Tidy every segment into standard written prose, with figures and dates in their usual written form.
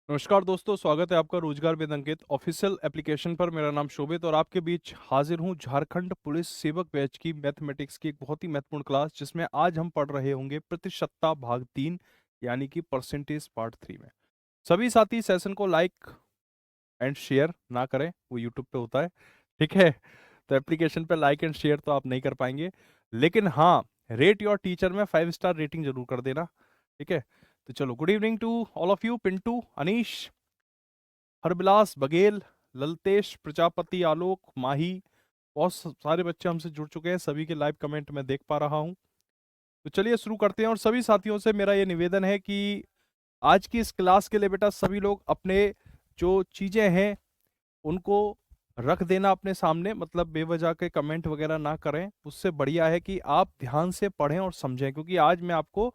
नमस्कार दोस्तों, स्वागत है आपका रोजगार वेद अंकित ऑफिशियल एप्लीकेशन पर। मेरा नाम शोभित और आपके बीच हाजिर हूं झारखंड पुलिस सेवक बैच की मैथमेटिक्स की एक बहुत ही महत्वपूर्ण क्लास, जिसमें आज हम पढ़ रहे होंगे प्रतिशतता भाग 3 यानी कि परसेंटेज पार्ट 3 में। सभी साथी सेशन को लाइक एंड शेयर ना करें, वो यूट्यूब पे होता है, ठीक है। तो एप्लीकेशन पे लाइक एंड शेयर तो आप नहीं कर पाएंगे, लेकिन हाँ, रेट योर टीचर में 5 स्टार रेटिंग जरूर कर देना, ठीक है। तो चलो, good evening to all of you. Pintu, Anish, Harbilas Baghel, Laltesh Prajapati, Alok, Mahi, बहुत सारे बच्चे हमसे जुड़ चुके हैं। सभी के लाइव कमेंट मैं देख पा रहा हूं। तो चलिए शुरू करते हैं। और सभी साथियों से मेरा ये निवेदन है कि आज की इस क्लास के लिए बेटा सभी लोग अपने जो चीजें हैं उनको रख देना अपने सामने, मतलब बेवजह के कमेंट वगैरह ना करें। उससे बढ़िया है कि आप ध्यान से पढ़ें और समझें, क्योंकि आज मैं आपको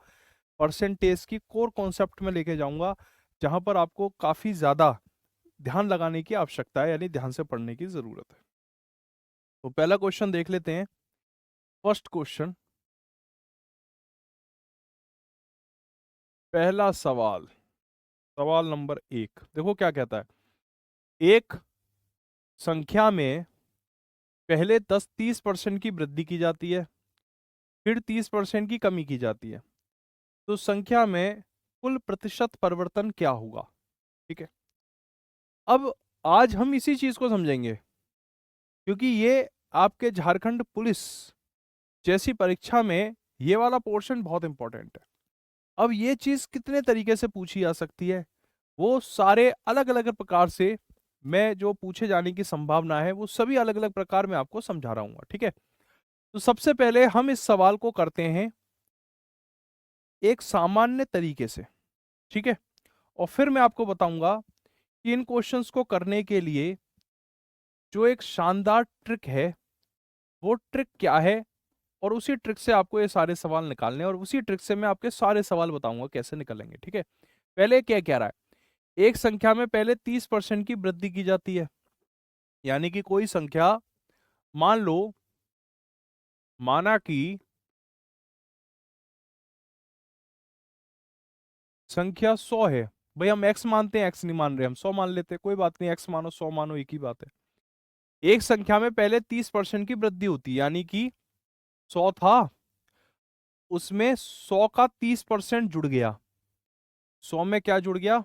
परसेंटेज की कोर कॉन्सेप्ट में लेके जाऊंगा, जहां पर आपको काफी ज्यादा ध्यान लगाने की आवश्यकता है, यानी ध्यान से पढ़ने की जरूरत है। तो पहला क्वेश्चन देख लेते हैं। फर्स्ट क्वेश्चन, पहला सवाल, सवाल नंबर 1, देखो क्या कहता है। एक संख्या में पहले 10-30% की वृद्धि की जाती है, फिर 30% की कमी की जाती है, तो संख्या में कुल प्रतिशत परिवर्तन क्या होगा? ठीक है। अब आज हम इसी चीज को समझेंगे, क्योंकि ये आपके झारखंड पुलिस जैसी परीक्षा में ये वाला पोर्शन बहुत इंपॉर्टेंट है। अब ये चीज कितने तरीके से पूछी जा सकती है, वो सारे अलग अलग प्रकार से, मैं जो पूछे जाने की संभावना है वो सभी अलग अलग प्रकार में आपको समझा रहा हूँ, ठीक है। तो सबसे पहले हम इस सवाल को करते हैं एक सामान्य तरीके से, ठीक है। और फिर मैं आपको बताऊंगा कि इन क्वेश्चंस को करने के लिए जो एक शानदार ट्रिक है, वो ट्रिक क्या है, और उसी ट्रिक से आपको ये सारे सवाल निकालने हैं, और उसी ट्रिक से मैं आपके सारे सवाल बताऊंगा कैसे निकलेंगे, ठीक है। पहले क्या कह रहा है, एक संख्या में पहले 30% की वृद्धि की जाती है। यानी कि कोई संख्या, मान लो, माना कि संख्या 100 है। भाई हम x मानते हैं, x नहीं मान रहे, हम 100 मान लेते हैं, कोई बात नहीं, x मानो 100 मानो एक ही बात है। एक संख्या में पहले 30% की वृद्धि होती है, यानी कि 100 था, उसमें 100 का 30% जुड़ गया। 100 में क्या जुड़ गया?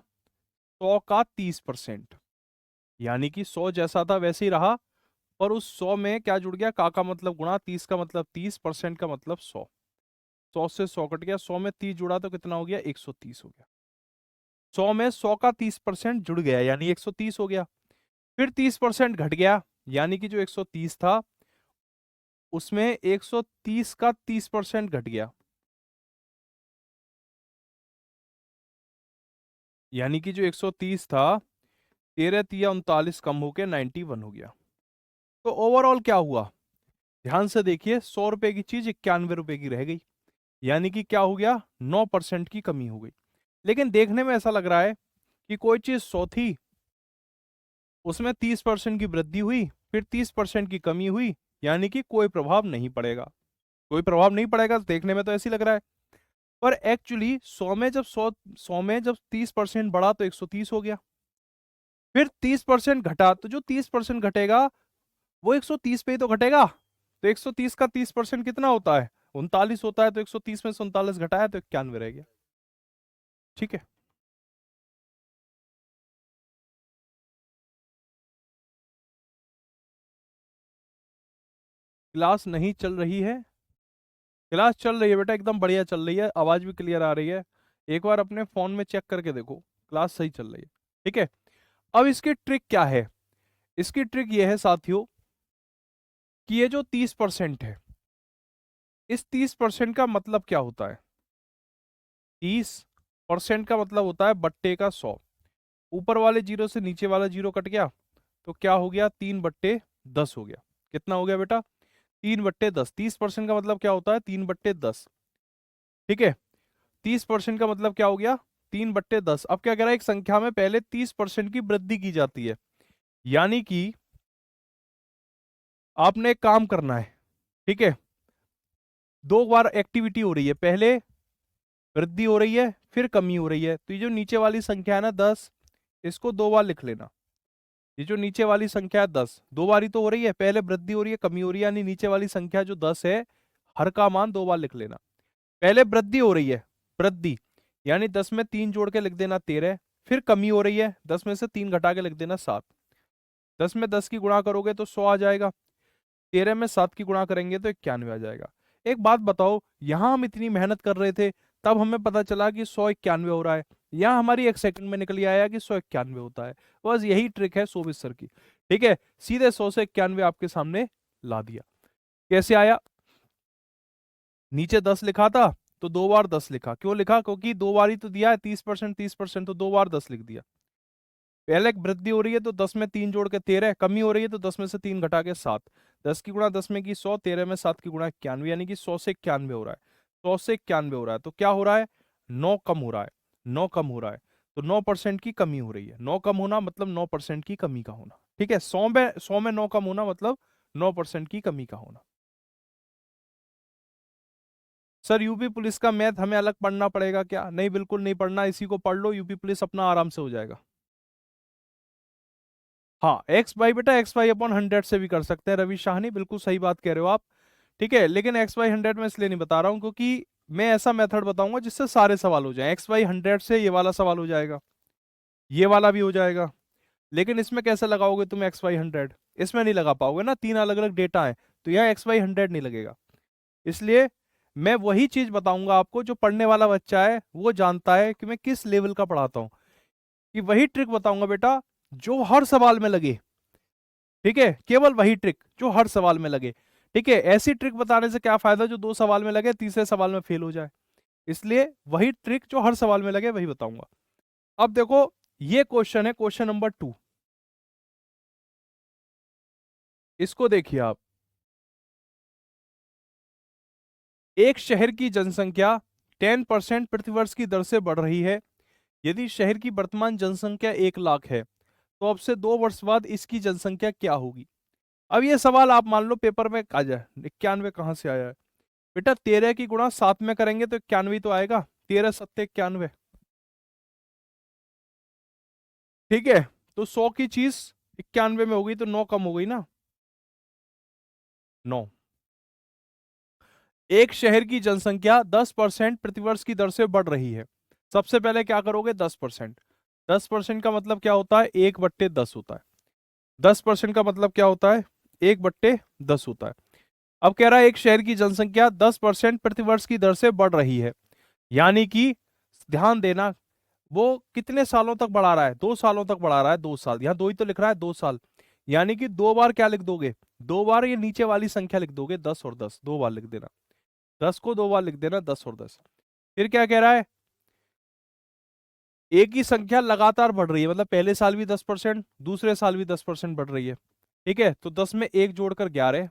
100 का 30%, यानी कि 100 जैसा था वैसे ही रहा, पर उस 100 में क्या जुड़ गया? का मतलब गुणा, 30 का मतलब 30% का मतलब 100। 100 से 100 कट गया, 100 में 30 जुड़ा तो कितना हो गया? 130 हो गया। 100 में 100 का 30% जुड़ गया, यानी 130 हो गया। फिर 30% घट गया, यानी कि जो 130 था उसमें 130 का 30% घट गया, यानी कि जो 130 था 13 तिया 39 कम होके 91 हो गया। तो ओवरऑल क्या हुआ? ध्यान से देखिए, 100 रुपए की चीज 91 रुपए की रह गई, यानी कि क्या हो गया? 9% की कमी हो गई। लेकिन देखने में ऐसा लग रहा है कि कोई चीज 100 थी, उसमें 30% की वृद्धि हुई, फिर 30% की कमी हुई, यानी कि कोई प्रभाव नहीं पड़ेगा। कोई प्रभाव नहीं पड़ेगा, देखने में तो ऐसे ही लग रहा है। पर एक्चुअली 100 में जब 30% बढ़ा तो 130 हो गया। फिर 30% घटा, तो जो 30% घटेगा वो 130 पे ही तो घटेगा। तो 130 का 30% कितना होता है? 39 होता है। तो 130 में से 39 घटाया तो 91 रह गया, ठीक है। क्लास नहीं चल रही है? क्लास चल रही है बेटा, एकदम बढ़िया चल रही है, आवाज भी क्लियर आ रही है। एक बार अपने फोन में चेक करके देखो, क्लास सही चल रही है, ठीक है। अब इसकी ट्रिक क्या है? इसकी ट्रिक ये है साथियों कि ये जो 30% है, इस 30% का मतलब क्या होता है? 30% का मतलब होता है बट्टे का 100। ऊपर वाले जीरो से नीचे वाला जीरो कट गया, तो क्या हो गया? 3/10 हो गया। कितना हो गया बेटा? 3/10। 30% का मतलब क्या होता है? 3/10, ठीक है। 30% का मतलब क्या हो गया? 3/10। अब क्या कह रहा है? एक संख्या में पहले 30% की वृद्धि की जाती है, यानी कि आपने एक काम करना है, ठीक है। दो बार एक्टिविटी हो रही है, पहले वृद्धि हो रही है, फिर कमी हो रही है। तो ये जो नीचे वाली संख्या है ना 10, इसको 2 बार लिख लेना। ये जो नीचे वाली संख्या है 10, 2 बार ही तो हो रही है, पहले वृद्धि हो रही है कमी हो रही है, यानी नीचे वाली संख्या जो 10 है हर का मान 2 बार लिख लेना। पहले वृद्धि हो रही है, वृद्धि यानी 10 में 3 जोड़ के लिख देना 13, फिर कमी हो रही है 10 में से 3 घटा के लिख देना 7। 10 में 10 की गुणा करोगे तो 100 आ जाएगा, 13 में 7 की गुणा करेंगे तो 91 आ जाएगा। एक बात बताओ, यहां हम इतनी मेहनत कर रहे थे तब हमें पता चला कि 191 हो रहा है, यहाँ हमारी एक सेकंड में निकल आया कि 191 होता है। बस यही ट्रिक है सोबिस सर की। ठीक है, सीधे 100 से 91 आपके सामने ला दिया। कैसे आया? नीचे 10 लिखा था तो 2 बार 10 लिखा, क्यों लिखा? क्योंकि 2 बार ही तो दिया है 30%, 30% तो 2 बार 10 लिख दिया। पहले एक वृद्धि हो रही है तो 10 में 3 जोड़ के 13, कमी हो रही है तो 10 में से 3 घटा के 7, 10 की गुणा 10 में की 100, 13 में 7 की गुणा 91, यानी कि 100 से 91 हो रहा है। 100 से 91 हो रहा है तो क्या हो रहा है? 9 कम हो रहा है, 9 कम हो रहा है, तो 9% की कमी हो रही है। 9 कम होना मतलब 9% की कमी का होना। ठीक है, 100 में 9 कम होना मतलब 9% की कमी का होना। सर यूपी पुलिस का मैथ हमें अलग पढ़ना पड़ेगा क्या? नहीं, बिल्कुल नहीं पढ़ना, इसी को पढ़ लो, यूपी पुलिस अपना आराम से हो जाएगा। हाँ, एक्स वाई बेटा एक्स वाई अपॉन 100 से भी कर सकते हैं, रवि शाहनी बिल्कुल सही बात कह रहे हो आप। ठीक है, लेकिन एक्स वाई 100 में इसलिए नहीं बता रहा हूँ क्योंकि मैं ऐसा मेथड बताऊंगा जिससे सारे सवाल हो जाए। एक्स वाई 100 से ये वाला सवाल हो जाएगा, ये वाला भी हो जाएगा, लेकिन इसमें कैसे लगाओगे तुम एक्स वाई 100? इसमें नहीं लगा पाओगे ना, 3 अलग अलग डेटा है, तो यह एक्स वाई 100 नहीं लगेगा। इसलिए मैं वही चीज बताऊंगा आपको जो पढ़ने वाला बच्चा है वो जानता है कि मैं किस लेवल का पढ़ाता हूँ, कि वही ट्रिक बताऊंगा बेटा जो हर सवाल में लगे। ठीक है, केवल वही ट्रिक जो हर सवाल में लगे। ठीक है, ऐसी ट्रिक बताने से क्या फायदा जो 2 सवाल में लगे, तीसरे सवाल में फेल हो जाए। इसलिए वही ट्रिक जो हर सवाल में लगे वही बताऊंगा। अब देखो, ये क्वेश्चन है क्वेश्चन नंबर 2, इसको देखिए आप। एक शहर की जनसंख्या 10% प्रतिवर्ष की दर से बढ़ रही है। यदि शहर की वर्तमान जनसंख्या 1 लाख है तो अब से 2 वर्ष बाद इसकी जनसंख्या क्या होगी? अब ये सवाल आप मान लो पेपर में आ जाए, 91 कहां से आया है बेटा? 13 की गुणा 7 में करेंगे तो 91 तो आएगा, 13 सत्ते 91। ठीक है, तो 100 की चीज 91 में हो गई तो 9 कम हो गई ना, 9। एक शहर की जनसंख्या 10% प्रतिवर्ष की दर से बढ़ रही है। सबसे पहले क्या करोगे? 10%। 10% का मतलब क्या होता है? 1/10 होता है। 10% का मतलब क्या होता है? 1/10 होता है। अब कह रहा है एक शहर की जनसंख्या 10% प्रतिवर्ष की दर से बढ़ रही है, यानी कि ध्यान देना वो कितने सालों तक बढ़ा रहा है? 2 सालों तक बढ़ा रहा है, 2 साल, यहाँ 2 ही तो लिख रहा है, 2 साल, यानी कि 2 बार क्या लिख दोगे? 2 बार ये नीचे वाली संख्या लिख दोगे, 10 और 10, 2 बार लिख देना, 10 को 2 बार लिख देना, 10 और 10। फिर क्या कह रहा है? एक ही संख्या लगातार बढ़ रही है, मतलब पहले साल भी 10%, दूसरे साल भी 10% बढ़ रही है। ठीक है, तो 10 में 1 जोड़कर 11,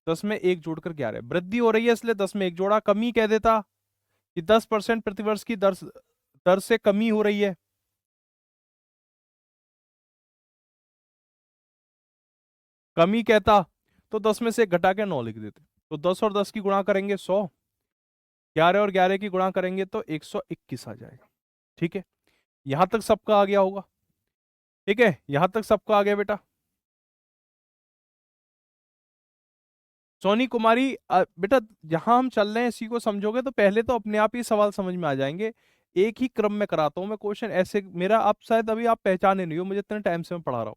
10 में 1 जोड़कर 11, वृद्धि हो रही है इसलिए 10 में 1 जोड़ा। कमी कह देता कि 10% प्रतिवर्ष की दर से कमी हो रही है। कमी कहता तो 10 में से 1 घटा के 9 लिख देते, तो 10 और 10 की गुणा करेंगे 100, 11 और 11 की गुणा करेंगे तो 121 आ जाएगा। ठीक है, यहां तक सबका आ गया होगा। ठीक है, यहां तक सबका आ गया बेटा। सोनी कुमारी बेटा जहां हम चल रहे हैं इसी को समझोगे तो पहले तो अपने आप ही सवाल समझ में आ जाएंगे। एक ही क्रम में कराता हूं मैं क्वेश्चन, ऐसे मेरा आप शायद अभी आप पहचाने नहीं हो, मुझे इतने टाइम से मैं पढ़ा रहा हूँ।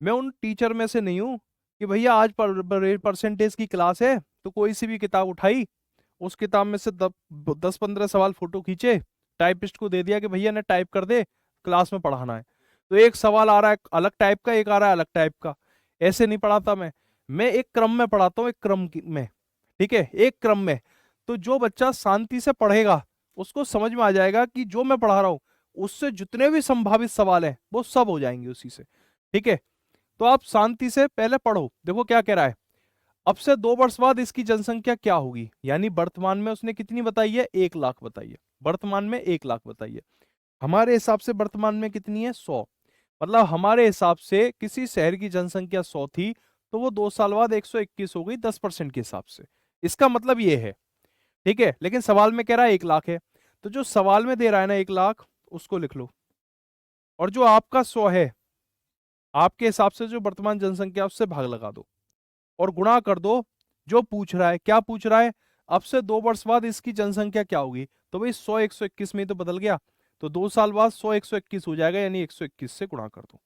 मैं उन टीचर में से नहीं हूँ कि भैया आज परसेंटेज की क्लास है तो कोई सी भी किताब उठाई, उस किताब में से 10-15 सवाल फोटो खींचे, टाइपिस्ट को दे दिया कि भैया ने टाइप कर दे, क्लास में पढ़ाना है। तो एक सवाल आ रहा है अलग टाइप का, एक आ रहा है अलग टाइप का, ऐसे नहीं पढ़ाता मैं एक क्रम में पढ़ाता हूँ, एक में। ठीक है, एक क्रम में। तो जो बच्चा शांति से पढ़ेगा उसको समझ में आ जाएगा कि जो मैं पढ़ा रहा हूँ उससे जितने भी संभावित सवाल हैं वो सब हो जाएंगे उसी से। ठीक है, तो आप शांति से पहले पढ़ो। देखो क्या कह रहा है, अब से 2 वर्ष बाद इसकी जनसंख्या क्या होगी, यानी वर्तमान में उसने कितनी बताई है? 1 लाख बताई है, वर्तमान में 1 लाख बताई है। हमारे हिसाब से वर्तमान में कितनी है? 100। मतलब हमारे हिसाब से किसी शहर की जनसंख्या 100 थी तो वो 2 साल बाद 121 हो गई 10% के हिसाब से। इसका मतलब ये है। ठीक है, लेकिन सवाल में कह रहा है 1 लाख है, तो जो सवाल में दे रहा है ना 1 लाख, उसको लिख लो। और जो आपका 100 है, आपके हिसाब से जो वर्तमान जनसंख्या उससे भाग लगा दो और गुणा कर दो जो पूछ रहा है। क्या पूछ रहा है? अब से 2 वर्ष बाद इसकी जनसंख्या क्या होगी? तो भाई 100 121 में ही तो बदल गया, तो 2 साल बाद 100 121 हो जाएगा, यानी 121 से गुणा कर दो।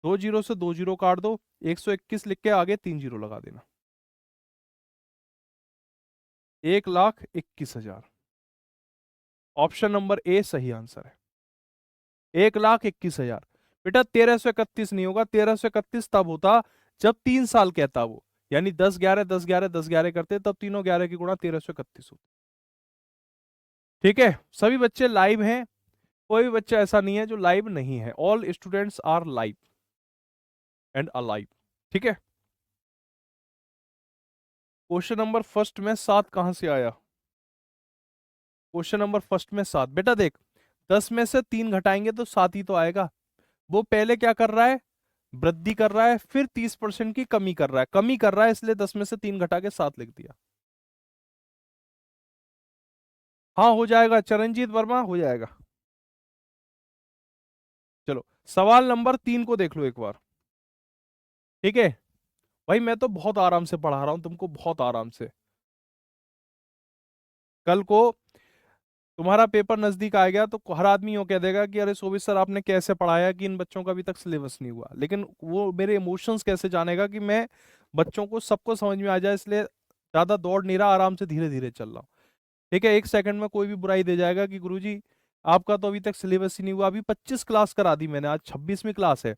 2 जीरो से 2 जीरो काट दो, 121 लिख के आगे 3 जीरो लगा देना। 1,21,000। ऑप्शन नंबर ए सही आंसर है, 1,21,000। बेटा 1331 नहीं होगा, 1331 तब होता जब 3 साल कहता वो, यानी 10 11 10 11 10 11 करते, तब तीनों 11 की गुणा 1331 होती। ठीक है, सभी बच्चे लाइव हैं, कोई भी बच्चा ऐसा नहीं है जो लाइव नहीं है। All students are live and alive. ठीक है, क्वेश्चन नंबर फर्स्ट में 7 कहां से आया? क्वेश्चन नंबर फर्स्ट में 7। बेटा देख, 10 में से 3 घटाएंगे तो 7 ही तो आएगा। वो पहले क्या कर रहा है? वृद्धि कर रहा है, फिर 30% की कमी कर रहा है, कमी कर रहा है, इसलिए 10 में से 3 घटा के 7 लिख दिया। हाँ हो जाएगा चरणजीत वर्मा, हो जाएगा। चलो सवाल नंबर 3 को देख लो एक बार। ठीक है भाई, मैं तो बहुत आराम से पढ़ा रहा हूं तुमको, बहुत आराम से। कल को तुम्हारा पेपर नजदीक आ गया तो हर आदमी यूं कह देगा कि अरे शोभित सर आपने कैसे पढ़ाया कि इन बच्चों का अभी तक सिलेबस नहीं हुआ। लेकिन वो मेरे इमोशंस कैसे जानेगा कि मैं बच्चों को सबको समझ में आ जाए, इसलिए ज्यादा दौड़ नहीं रहा, आराम से धीरे धीरे चल रहा हूँ। ठीक है, 1 सेकंड में कोई भी बुराई दे जाएगा कि गुरुजी आपका तो अभी तक सिलेबस ही नहीं हुआ। अभी 25 क्लास करा दी मैंने, आज 26वीं क्लास है,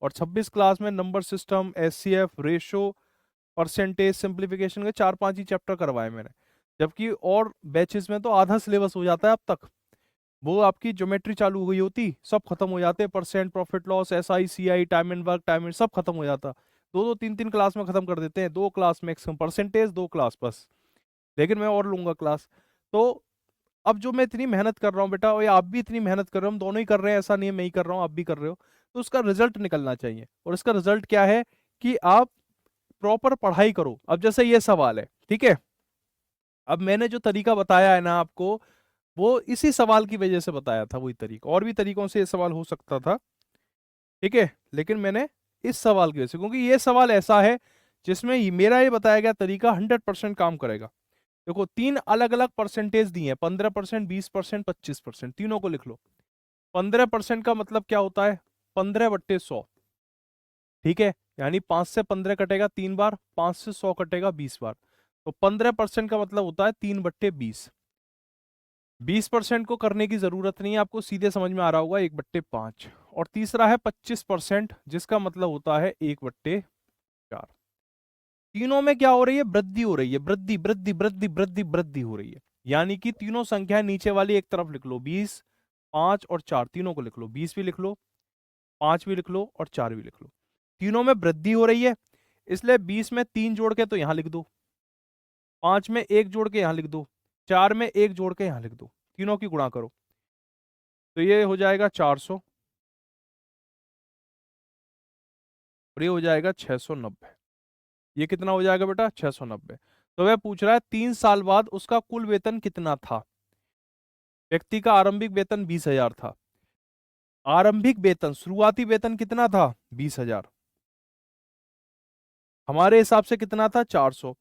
और 26 क्लास में number system, HCF, ratio, percentage, simplification के 4 5 ही चैप्टर करवाए मैंने। जबकि और बैचेस में तो आधा सिलेबस हो जाता है अब तक। वो आपकी ज्योमेट्री चालू हुई होती, सब खत्म हो जाते, percent, profit loss, SI, CI, time and work, time and, सब खत्म हो जाता। 2 2 3 3 क्लास में खत्म कर देते हैं, 2 क्लास मैक्सिमम, परसेंटेज 2 क्लास बस। लेकिन मैं और लूंगा क्लास। तो अब जो मैं इतनी मेहनत कर रहा हूँ बेटा, और ये आप भी इतनी मेहनत कर रहे हो, हम दोनों ही कर रहे हैं, ऐसा नहीं है मैं ही कर रहा हूँ आप भी कर रहे हो, तो उसका रिजल्ट निकलना चाहिए। और इसका रिजल्ट क्या है कि आप प्रॉपर पढ़ाई करो। अब जैसे ये सवाल है, ठीक है, अब मैंने जो तरीका बताया है ना आपको, वो इसी सवाल की वजह से बताया था, वही तरीका। और भी तरीकों से ये सवाल हो सकता था, ठीक है, लेकिन मैंने इस सवाल की वजह से, क्योंकि ये सवाल ऐसा है जिसमें मेरा ये बताया गया तरीका 100% काम करेगा। देखो 3 अलग अलग परसेंटेज दिए हैं, 15%, 20%, 25%, तीनों को लिख लो। 15% का मतलब क्या होता है? 15/100। ठीक है, यानी 5 से 15 कटेगा 3 बार, 5 से 100 कटेगा 20 बार। तो 15% का मतलब होता है 3/20। 20% को करने की जरूरत नहीं है, आपको सीधे समझ में आ रहा होगा, 1/5। और तीसरा है 25%, जिसका मतलब होता है 1/4। तीनों में क्या हो रही है? वृद्धि हो रही है, वृद्धि वृद्धि वृद्धि वृद्धि वृद्धि हो रही है। यानी कि तीनों संख्या नीचे वाली एक तरफ लिख लो, 20, 5 और 4, तीनों को लिख लो, 20 भी लिख लो, 5 भी लिख लो और 4 भी लिख लो। तीनों में वृद्धि हो रही है, इसलिए 20 में 3 जोड़ के तो यहां लिख दो, 5 में 1 जोड़ के यहां लिख दो, 4 में 1 जोड़ के यहां लिख दो, तीनों की गुणा करो तो ये हो जाएगा 400 और ये हो जाएगा 690। ये कितना हो जाएगा बेटा? 690। तो वह पूछ रहा है 3 साल बाद उसका कुल वेतन कितना था। व्यक्ति का आरंभिक वेतन 20,000 था। आरंभिक वेतन, शुरुआती वेतन कितना था? 20,000। हमारे हिसाब से कितना था? 400।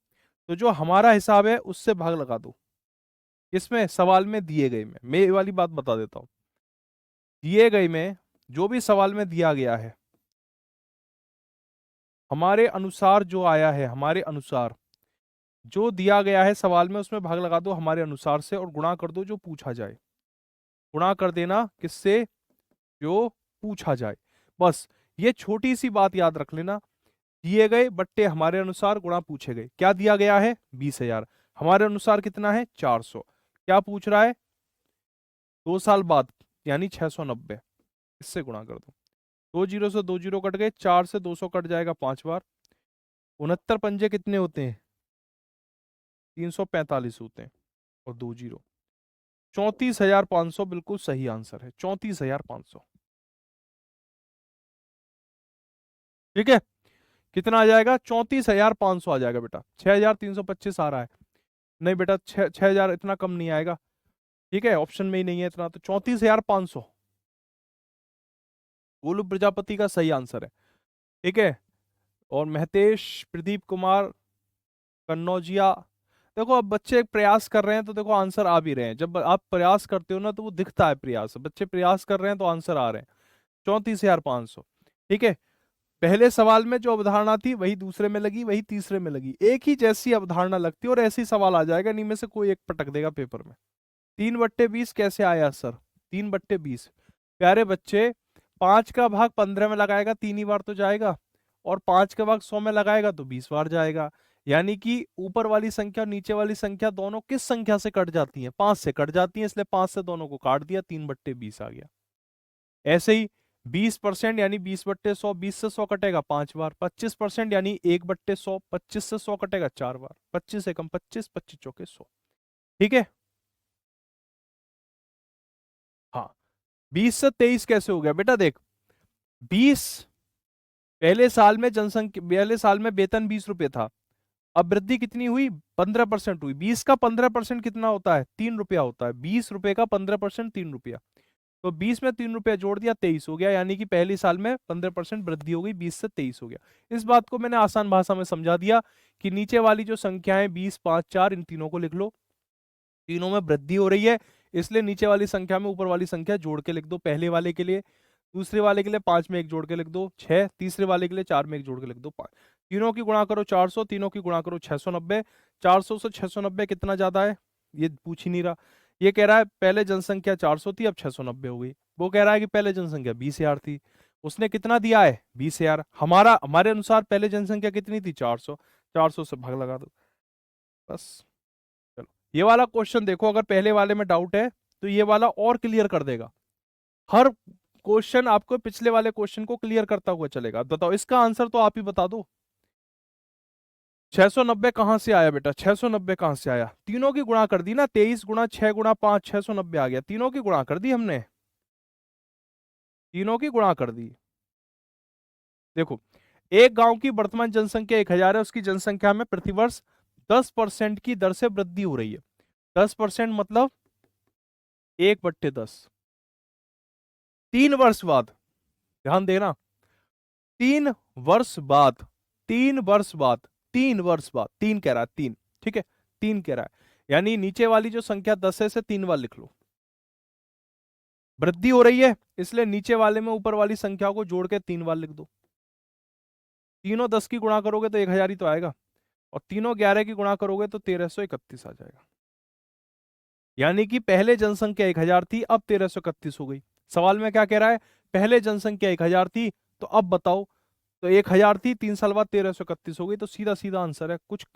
तो जो हमारा हिसाब है उससे भाग लगा दो, इसमें सवाल में दिए गए में। मैं ये वाली बात बता देता हूं, दिए गए में जो भी सवाल में दिया गया है, हमारे अनुसार जो आया है, हमारे अनुसार जो दिया गया है सवाल में, उसमें भाग लगा दो हमारे अनुसार से और गुणा कर दो जो पूछा जाए। गुणा कर देना किससे? जो पूछा जाए। बस ये छोटी सी बात याद रख लेना, दिए गए बट्टे हमारे अनुसार गुणा पूछे गए। क्या दिया गया है? 20,000। हमारे अनुसार कितना है? 400। क्या पूछ रहा है? 2 साल बाद, यानी 690। इससे गुणा कर दो, 2 जीरो से 2 जीरो कट गए, 4 से 200 कट जाएगा 5 बार। 69 पंजे कितने होते हैं? 345 होते हैं, और 2 जीरो। 34,500 बिल्कुल सही आंसर है, 34,500। ठीक है, कितना आ जाएगा? 34,500 आ जाएगा बेटा। 6,325 आ रहा है? नहीं बेटा, 6,000 इतना कम नहीं आएगा। ठीक है, ऑप्शन में ही नहीं है इतना, तो 34,500। गोलू प्रजापति का सही आंसर है। ठीक है, और महतेश प्रदीप कुमार कन्नौजिया। देखो अब बच्चे प्रयास कर रहे हैं तो देखो आंसर आ भी रहे हैं। जब आप प्रयास करते हो ना तो वो दिखता है प्रयास, बच्चे प्रयास कर रहे हैं तो आंसर आ रहे हैं। 34,500। ठीक है, पहले सवाल में जो अवधारणा थी वही दूसरे में लगी, वही तीसरे में लगी, एक ही जैसी अवधारणा लगती है और ऐसी सवाल आ जाएगा, इनमें से कोई एक पटक देगा पेपर में। 3/20 कैसे आया सर? 3/20 प्यारे बच्चे, 5 का भाग 15 में लगाएगा 3 ही बार तो जाएगा, और 5 का भाग 100 में लगाएगा तो 20 बार जाएगा। यानी कि ऊपर वाली संख्या और नीचे वाली संख्या दोनों किस संख्या से कट जाती हैं? 5 से कट जाती हैं, इसलिए 5 से दोनों को काट दिया, 3/20 आ गया। ऐसे ही 20% यानी 20/100, 20 से 100 कटेगा 5 बार। 25% यानी 1/100, 25 से 100 कटेगा 4 बार। 25 से कम 25, 25 चौके 100। ठीक है, हाँ। 20 से 23 कैसे हो गया बेटा? देख, 20 पहले साल में वेतन 20 रुपए था, अब वृद्धि कितनी हुई? 15% हुई। 20 का 15% कितना होता है? 3 रुपया होता है। 20 रुपए का 15% 3 रुपया, तो 20 में 3 रुपया जोड़ दिया, 23 हो गया। यानी कि पहले साल में 15% वृद्धि हो गई, 20 से 23 हो गया। इस बात को मैंने आसान भाषा में समझा दिया कि नीचे वाली जो संख्याएं 20, 5, 4, इन तीनों को लिख लो। तीनों में वृद्धि हो रही है, इसलिए नीचे वाली संख्या में ऊपर वाली संख्या जोड़ के लिख दो। पहले वाले के लिए, दूसरे वाले के लिए 5 में 1 जोड़ के लिख दो 6, तीसरे वाले के लिए 4 में 1 जोड़ के लिख दो 5। तीनों की गुणा करो 400, तीनों की गुणा करो 690। 400 से 690 कितना ज्यादा है? ये पूछ ही नहीं रहा। ये कह रहा है पहले जनसंख्या 400 थी, अब 690 हो गई। वो कह रहा है कि पहले जनसंख्या 20,000 थी, उसने कितना दिया है? 20,000। हमारे अनुसार पहले जनसंख्या कितनी थी? 400। 400 से भाग लगा दो, बस। चलो, ये वाला क्वेश्चन देखो, अगर पहले वाले में डाउट है तो ये वाला और क्लियर कर देगा। हर क्वेश्चन आपको पिछले वाले क्वेश्चन को क्लियर करता हुआ चलेगा। बताओ इसका आंसर तो आप ही बता दो। 690 कहां से आया बेटा? 690 कहां से आया? तीनों की गुणा कर दी ना, 23 गुणा 6 गुणा 5, 690 आ गया। तीनों की गुणा कर दी हमने, तीनों की गुणा कर दी। देखो, एक गांव की वर्तमान जनसंख्या 1,000 है, उसकी जनसंख्या में प्रतिवर्ष 10% की दर से वृद्धि हो रही है। 10% मतलब 1/10। 3 वर्ष बाद, ध्यान देना, 3 वर्ष बाद, 3 वर्ष बाद, 3 वर्ष बाद, 3 कह रहा है, 3। ठीक है, 3 कह रहा है, यानी नीचे वाली जो संख्या 10 है से 3 बार लिख लो। वृद्धि हो रही है, इसलिए नीचे वाले में ऊपर वाली संख्या को जोड़ के 3 बार लिख दो। तीनों 10 की गुणा करोगे तो 1,000 ही तो आएगा, और तीनों 11 की गुणा करोगे तो 1331 आ जाएगा। यानी कि पहले जनसंख्या 1,000 थी, अब 1331 हो गई। सवाल में क्या कह रहा है? पहले जनसंख्या 1,000 थी, तो अब बताओ। तो 1,000 थी, 3 साल बाद 1331 हो गई, तो सीधा सीधा आंसर है। कुछ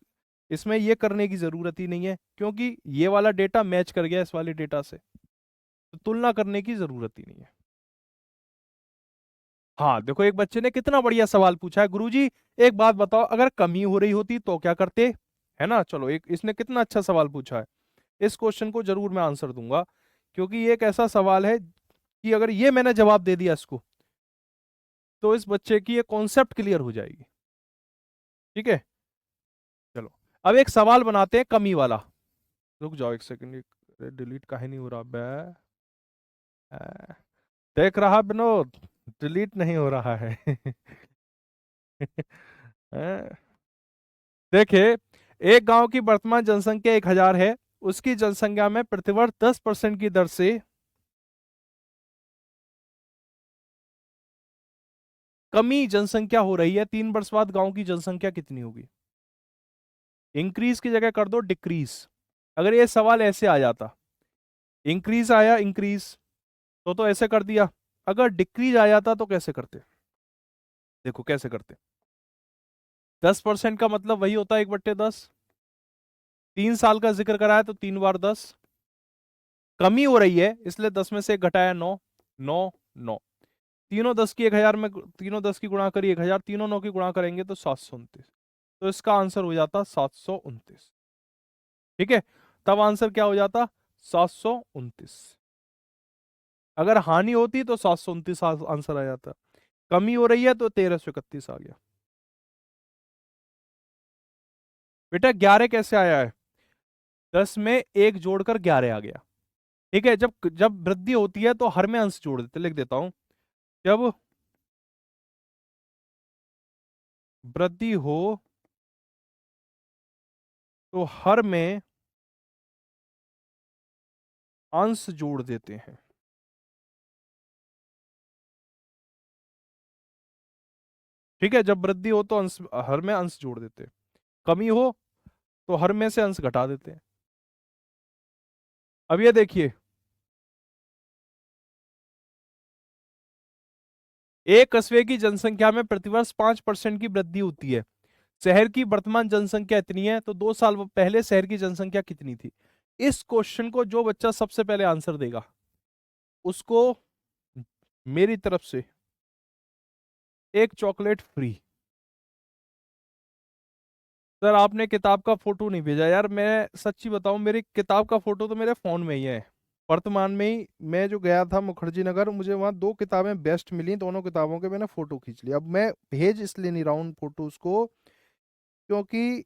इसमें ये करने की जरूरत ही नहीं है, क्योंकि ये वाला डेटा मैच कर गया इस वाले डेटा से, तो तुलना करने की जरूरत ही नहीं है। हाँ देखो, एक बच्चे ने कितना बढ़िया सवाल पूछा है, गुरुजी एक बात बताओ, अगर कमी हो रही होती तो क्या करते? है ना, चलो, एक इसने कितना अच्छा सवाल पूछा है। इस क्वेश्चन को जरूर मैं आंसर दूंगा, क्योंकि ये एक ऐसा सवाल है कि अगर ये मैंने जवाब दे दिया इसको, तो इस बच्चे की ये कॉन्सेप्ट क्लियर हो जाएगी। ठीक है, चलो, अब एक सवाल बनाते हैं कमी वाला। रुक जाओ एक सेकंड, डिलीट काहे नहीं हो रहा बे? आ, देख रहा विनोद, डिलीट नहीं हो रहा है। देखिए, एक गांव की वर्तमान जनसंख्या 1,000 है, उसकी जनसंख्या में प्रतिवर्ष 10% की दर से कमी जनसंख्या हो रही है। 3 वर्ष बाद गांव की जनसंख्या कितनी होगी? इंक्रीज की जगह कर दो डिक्रीज। अगर ये सवाल ऐसे आ जाता, इंक्रीज आया इंक्रीज, तो ऐसे कर दिया। अगर डिक्रीज आ जाता तो कैसे करते? देखो कैसे करते। 10% का मतलब वही होता है 1/10। 3 साल का जिक्र कराया तो 3 बार 10। कमी हो रही है, इसलिए 10 में से 1 घटाया 9। 9, 9। तीनों 10 की 1,000 में, तीनों 10 की गुणा करी 1,000, तीनों 9 की गुणा करेंगे तो 729। तो इसका आंसर हो जाता 729। ठीक है, तब आंसर क्या हो जाता? 729। अगर हानि होती तो 729 आंसर आ जाता। कमी हो रही है तो 1331 आ गया। बेटा 11 कैसे आया है? 10 में 1 जोड़कर 11 आ गया। ठीक है, जब जब वृद्धि होती है तो हर में अंश जोड़ देते, लिख देता हूं। जब वृद्धि हो तो हर में अंश जोड़ देते हैं। ठीक है, जब वृद्धि हो तो अंश, हर में अंश जोड़ देते हैं। कमी हो तो हर में से अंश घटा देते हैं। अब ये देखिए, एक कस्बे की जनसंख्या में प्रतिवर्ष 5% की वृद्धि होती है। शहर की वर्तमान जनसंख्या इतनी है, तो 2 साल पहले शहर की जनसंख्या कितनी थी? इस क्वेश्चन को जो बच्चा सबसे पहले आंसर देगा, उसको मेरी तरफ से एक चॉकलेट फ्री। सर आपने किताब का फोटो नहीं भेजा यार, मैं सच्ची बताऊं, मेरी किताब का फोटो तो मेरे फोन में ही है। वर्तमान में ही मैं जो गया था मुखर्जी नगर, मुझे वहां 2 किताबें बेस्ट मिली, दोनों किताबों के मैंने फोटो खींच लिया। अब मैं भेज इसलिए नहीं रहा हूं फोटो उसको, क्योंकि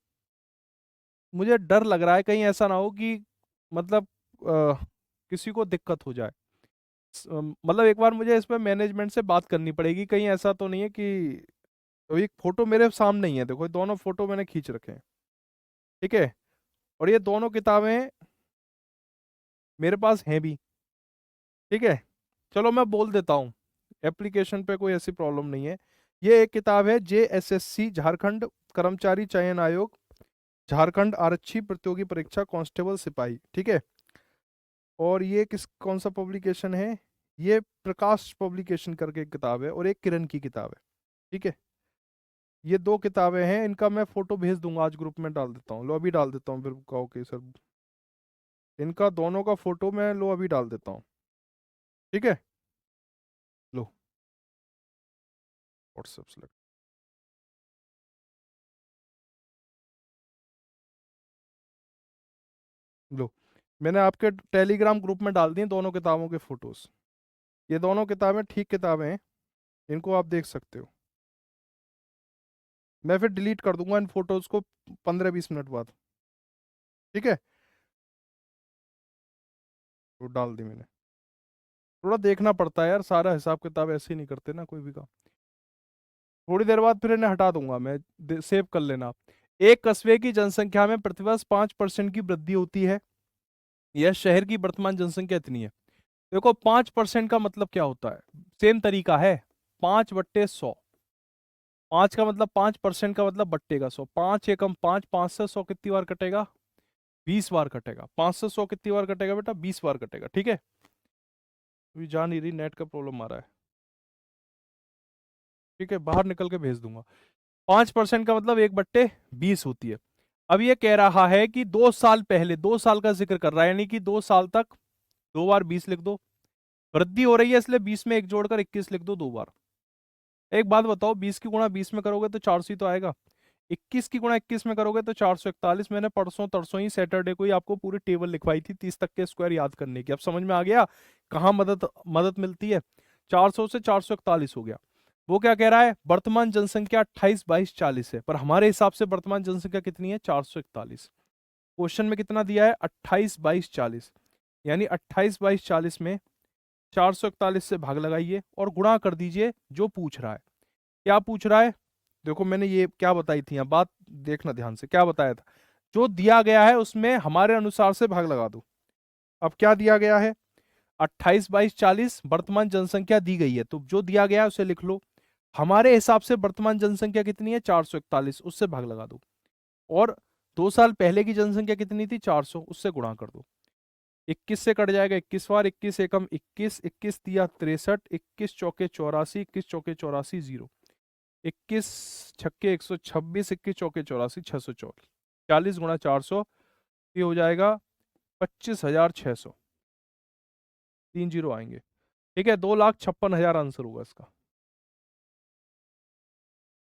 मुझे डर लग रहा है कहीं ऐसा ना हो कि मतलब किसी को दिक्कत हो जाए। मतलब एक बार मुझे इस पे मैनेजमेंट से बात करनी पड़ेगी, कहीं ऐसा तो नहीं है कि, तो एक फोटो मेरे सामने ही है, देखो ये दोनों फोटो मैंने खींच रखे हैं। ठीक है, और ये दोनों किताबें मेरे पास हैं भी। ठीक है, चलो मैं बोल देता हूँ, एप्लीकेशन पे कोई ऐसी प्रॉब्लम नहीं है। ये एक किताब है JSSC झारखंड कर्मचारी चयन आयोग, झारखंड आरक्षी प्रतियोगी परीक्षा कांस्टेबल सिपाही। ठीक है, और ये कौन सा पब्लिकेशन है? ये प्रकाश पब्लिकेशन करके एक किताब है, और एक किरण की किताब है। ठीक है, ये 2 किताबें हैं, इनका मैं फोटो भेज दूंगा, आज ग्रुप में डाल देता हूँ। लो अभी डाल देता हूँ, फिर कहो कि सर, इनका दोनों का फोटो मैं लो अभी डाल देता हूँ। ठीक है, लो व्हाट्सएप से लो, मैंने आपके टेलीग्राम ग्रुप में डाल दिए दोनों किताबों के फोटोज। ये दोनों किताबें ठीक किताबें हैं, इनको आप देख सकते हो। मैं फिर डिलीट कर दूंगा इन फोटोज को 15-20 मिनट बाद। ठीक है, तो डाल दी मैंने। थोड़ा देखना पड़ता है यार, सारा हिसाब किताब ऐसे ही नहीं करते ना कोई भी काम। थोड़ी देर बाद फिर इन्हें हटा दूंगा मैं, सेव कर लेना। एक कस्बे की जनसंख्या में प्रतिवर्ष 5% की वृद्धि होती है। यह शहर की वर्तमान जनसंख्या इतनी है। देखो 5% का मतलब क्या होता है, सेम तरीका है, 5/100। 5 का मतलब 5% का मतलब बट्टे का 100, 5 एकम 5, 5 से 100 कितनी बार कटेगा? 20 बार कटेगा। 5 से 100 कितनी बार कटेगा बेटा? 20 बार कटेगा। ठीक है, अभी जा नहीं रही, नेट का प्रॉब्लम आ रहा है। ठीक है, बाहर निकल के भेज दूंगा। 5% का मतलब 1/20 होती है। अब ये कह रहा है कि 2 साल पहले, 2 साल का जिक्र कर रहा है, यानी कि 2 साल तक 2 बार 20 लिख दो। वृद्धि हो रही है इसलिए 20 में 1 जोड़कर 21 लिख दो 2 बार। एक बात बताओ, 20 की गुणा 20 में करोगे तो 400 ही तो आएगा। 21 की गुणा 21 में करोगे तो 441। मैंने परसों तरसों ही सैटरडे को ही आपको पूरी टेबल लिखवाई थी 30 तक के स्क्वायर याद करने की। अब समझ में आ गया कहाँ मदद मदद मिलती है? 400 से 441 हो गया। वो क्या कह रहा है, वर्तमान जनसंख्या 28, 22, 40 है, पर हमारे हिसाब से वर्तमान जनसंख्या कितनी है? 441। क्वेश्चन में कितना दिया है? 28, 22, 40। यानी 28, 22, 40 में 441 से भाग लगाइए और गुणा कर दीजिए जो पूछ रहा है। क्या पूछ रहा है? देखो मैंने ये क्या बताई थी, यहाँ बात देखना ध्यान से, क्या बताया था? जो दिया गया है उसमें हमारे अनुसार से भाग लगा दो। अब क्या दिया गया है? 28, 22, 40 वर्तमान जनसंख्या दी गई है, तो जो दिया गया है उसे लिख लो। हमारे हिसाब से वर्तमान जनसंख्या कितनी है? 441, उससे भाग लगा दो। और 2 साल पहले की जनसंख्या कितनी थी? 400, उससे गुणा कर दो। 21 से कट जाएगा 21 बार, 21 एकम 21, 21 तिया 63, 21 चौके 84, 21 चौके 84, 0। 21 छक्के 126, 21 चौके 84, 624। 40 × 400, ये हो जाएगा 25,600। 3 जीरो आएंगे। ठीक है, 2,56,000 आंसर होगा इसका।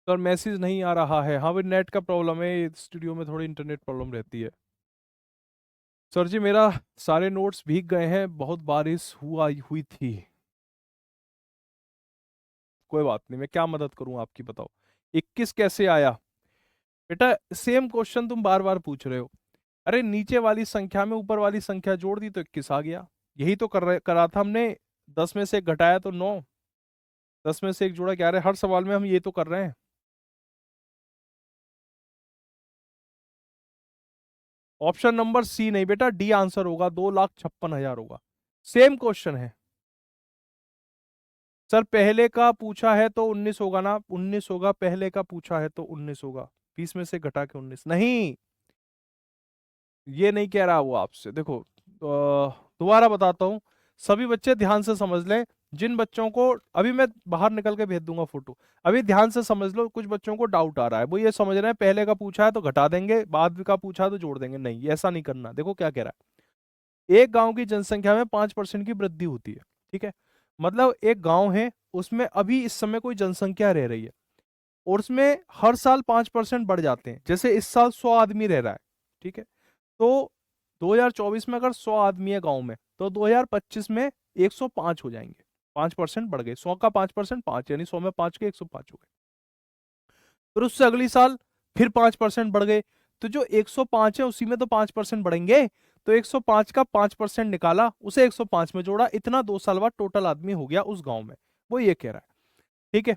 सर मैसेज नहीं आ रहा है, हाँ भाई नेट का प्रॉब्लम है, स्टूडियो में थोड़ी इंटरनेट प्रॉब्लम रहती है। सर जी मेरा सारे नोट्स भीग गए हैं, बहुत बारिश हुई थी। कोई बात नहीं, मैं क्या मदद करूं आपकी, बताओ। 21 कैसे आया? बेटा सेम क्वेश्चन तुम बार बार पूछ रहे हो। अरे नीचे वाली संख्या में ऊपर वाली संख्या जोड़ दी तो 21 आ गया। यही तो करा था हमने। 10 में से 1 घटाया तो 9, 10 में से 1 जोड़ा 11। हर सवाल में हम ये तो कर रहे हैं। ऑप्शन नंबर सी नहीं बेटा, डी आंसर होगा, 2,56,000 होगा। सेम क्वेश्चन है सर, पहले का पूछा है तो 19 होगा ना, 19 होगा, पहले का पूछा है तो 19 होगा, 20 में से घटा के 19 नहीं, ये नहीं कह रहा वो आपसे। देखो दोबारा बताता हूँ, सभी बच्चे ध्यान से समझ लें। जिन बच्चों को, अभी मैं बाहर निकल के भेज दूंगा फोटो, अभी ध्यान से समझ लो। कुछ बच्चों को डाउट आ रहा है, वो ये समझ रहे हैं पहले का पूछा है तो घटा देंगे, बाद का पूछा है तो जोड़ देंगे। नहीं, ऐसा नहीं करना। देखो क्या कह रहा है, एक गांव की जनसंख्या में 5% की वृद्धि होती है, ठीक है। मतलब एक गांव है, उसमें अभी इस समय कोई जनसंख्या रह रही है, और उसमें हर साल 5% बढ़ जाते हैं। जैसे इस साल 100 आदमी रह रहा है, ठीक है। तो 2024 में अगर 100 आदमी है गांव में, तो 2025 में 105 हो जाएंगे। 5% बढ़ गए, 100 का 5%, 5 यानी 100 में 5 के 105 हो गए। फिर उससे अगली साल फिर 5% बढ़ गए, तो जो 105 है उसी में तो 5% बढ़ेंगे। तो 105 का 5% निकाला, उसे 105 में जोड़ा, इतना 2 साल बाद टोटल आदमी हो गया उस गांव में। वो ये कह रहा है, ठीक है।